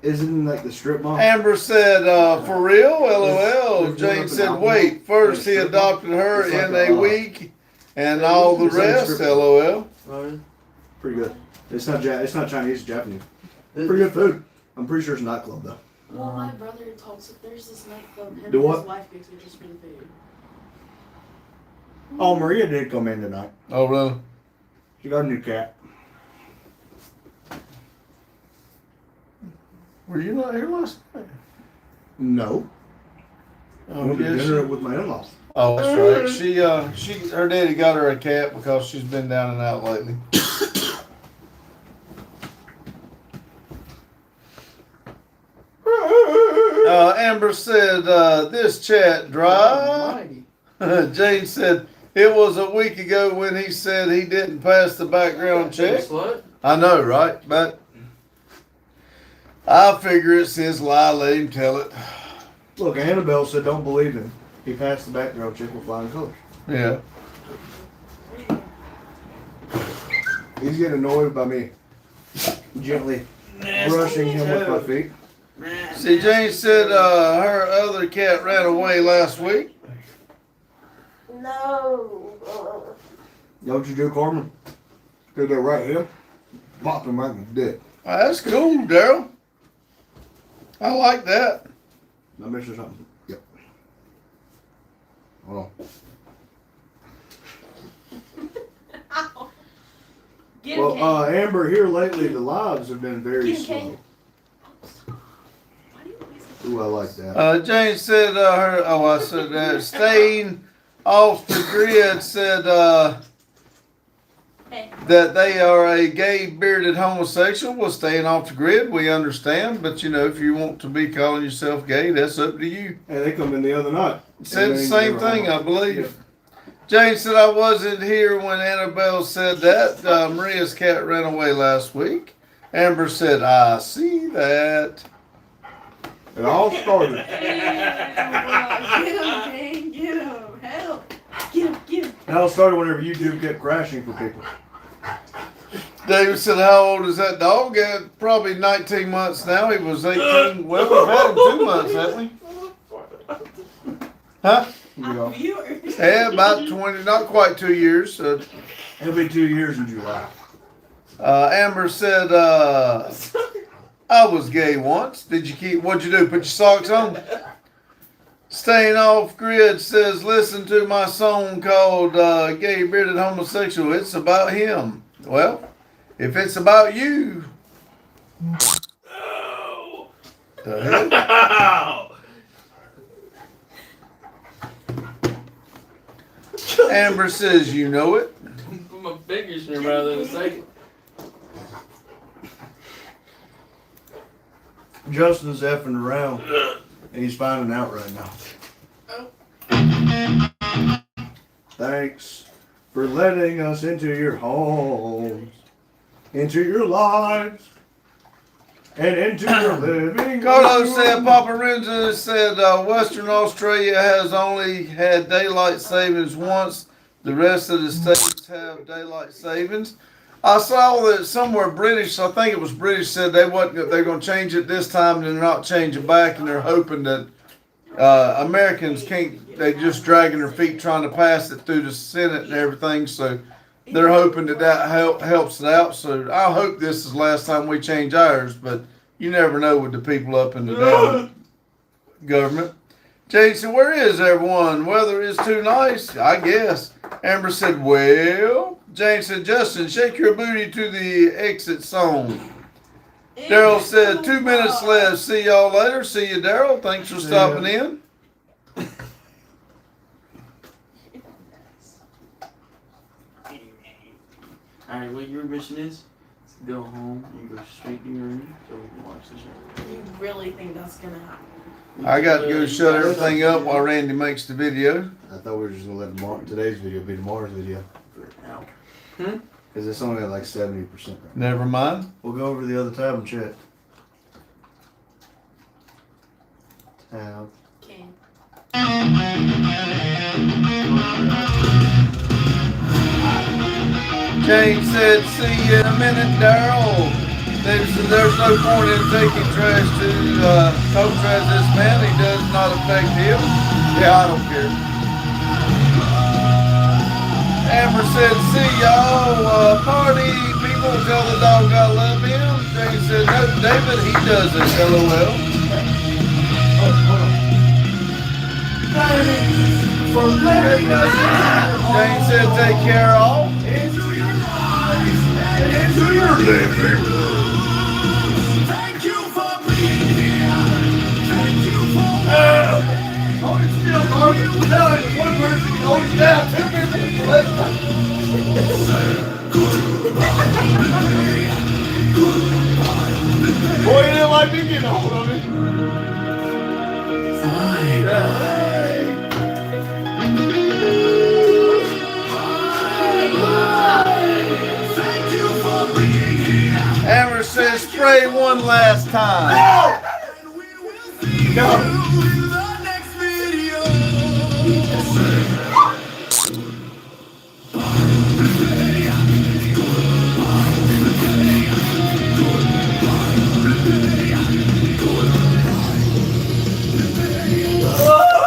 Isn't it like the strip mall? Amber said, for real? LOL. Jane said, wait, first he adopted her in a week and all the rest? LOL. Pretty good. It's not Chinese, it's Japanese. Pretty good food. I'm pretty sure it's a nightclub though. Well, my brother talks. There's this nightclub. Him Do and what? his wife makes just for the food. Oh, Maria did come in tonight. Oh, really? She got a new cat. Were you not here last night? No. I went to yes. dinner with my in-laws. Oh, that's right. Her daddy got her a cat because she's been down and out lately. Amber said, this chat dry. Jane said, it was a week ago when he said he didn't pass the background check. Slut? I know, right? But I figure it's his lie. Let him tell it. Look, Annabelle said don't believe him. He passed the background check with flying colors. Yeah. He's getting annoyed by me gently brushing him with my feet. See, Jane said her other cat ran away last week. No. You know what you do, Carmen? Go there right here. Pop him right in the dick. That's cool, Daryl. I like that. I missed something. Yep. Hold on. Ow. Get him, Well, Kane. Amber, here lately the lives have been very Get him, slow. Kane. Why do you always Ooh, I like that. Jane said I said that. Staying off the grid said Hey. that they are a gay bearded homosexual. Well, staying off the grid, we understand. But, you know, if you want to be calling yourself gay, that's up to you. Hey, they come in the other night. Said the same thing, I believe. Yeah. Jane said, I wasn't here when Annabelle said that. Maria's cat ran away last week. Amber said, I see that. It all started. Get him, Kane. Get him. Help. Get him. Get him. It all started whenever YouTube kept crashing for people. David said, how old is that dog? Probably 19 months now. He was 18. Well, we've had him 2 months, haven't we? Huh? You know, Viewers. Yeah, about 20, not quite 2 years. it'll be 2 years in July. Amber said, I was gay once. What'd you do? Put your socks on? Staying off grid says, listen to my song called Gay Bearded Homosexual. It's about him. Well, if it's about you. Oh. The hell? Amber says, you know it. Put my fingers in your mouth in a second. Justin's effing around, and he's finding out right now. Thanks for letting us into your homes, into your lives, and into your living. Carlos said, Papa Renza said, Western Australia has only had daylight savings once. The rest of the states have daylight savings. I saw that somewhere British, I think it was British, said they're going to change it this time and they're not changing back, and they're hoping that Americans can't, they just dragging their feet trying to pass it through the Senate and everything, so they're hoping that helps it out. So I hope this is the last time we change ours, but you never know with the people up in the damn government. Jason, where is everyone? Weather is too nice, I guess. Amber said, well. James said, Justin, shake your booty to the exit song. Daryl said, 2 minutes left. See y'all later. See you, Daryl. Thanks for stopping in. Alright, what your mission is go home and go straight to your room so we can watch the show. You really think that's gonna happen? I got to go shut everything up while Randy makes the video. I thought we were just going to let today's video be tomorrow's video. For now. Because it's only at like 70% right now. Never mind. We'll go over to the other tab and check. Tab. King. James said, see you in a minute, Daryl. There's no point in taking trash to coat trash this man. He does not affect him. Yeah, I don't care. Amber said, see y'all, party, people, tell the dog I love him. James said, no, David, he doesn't, LOL. For letting us James said, take care all. into your lives and into your living. Thank you for being here. Thank you for hold it still, Mark. One person can hold it down. 2 minutes left. Boy, you didn't like me getting a hold of it. Thank you for being here. Amber says, spray one last time. And we will see you.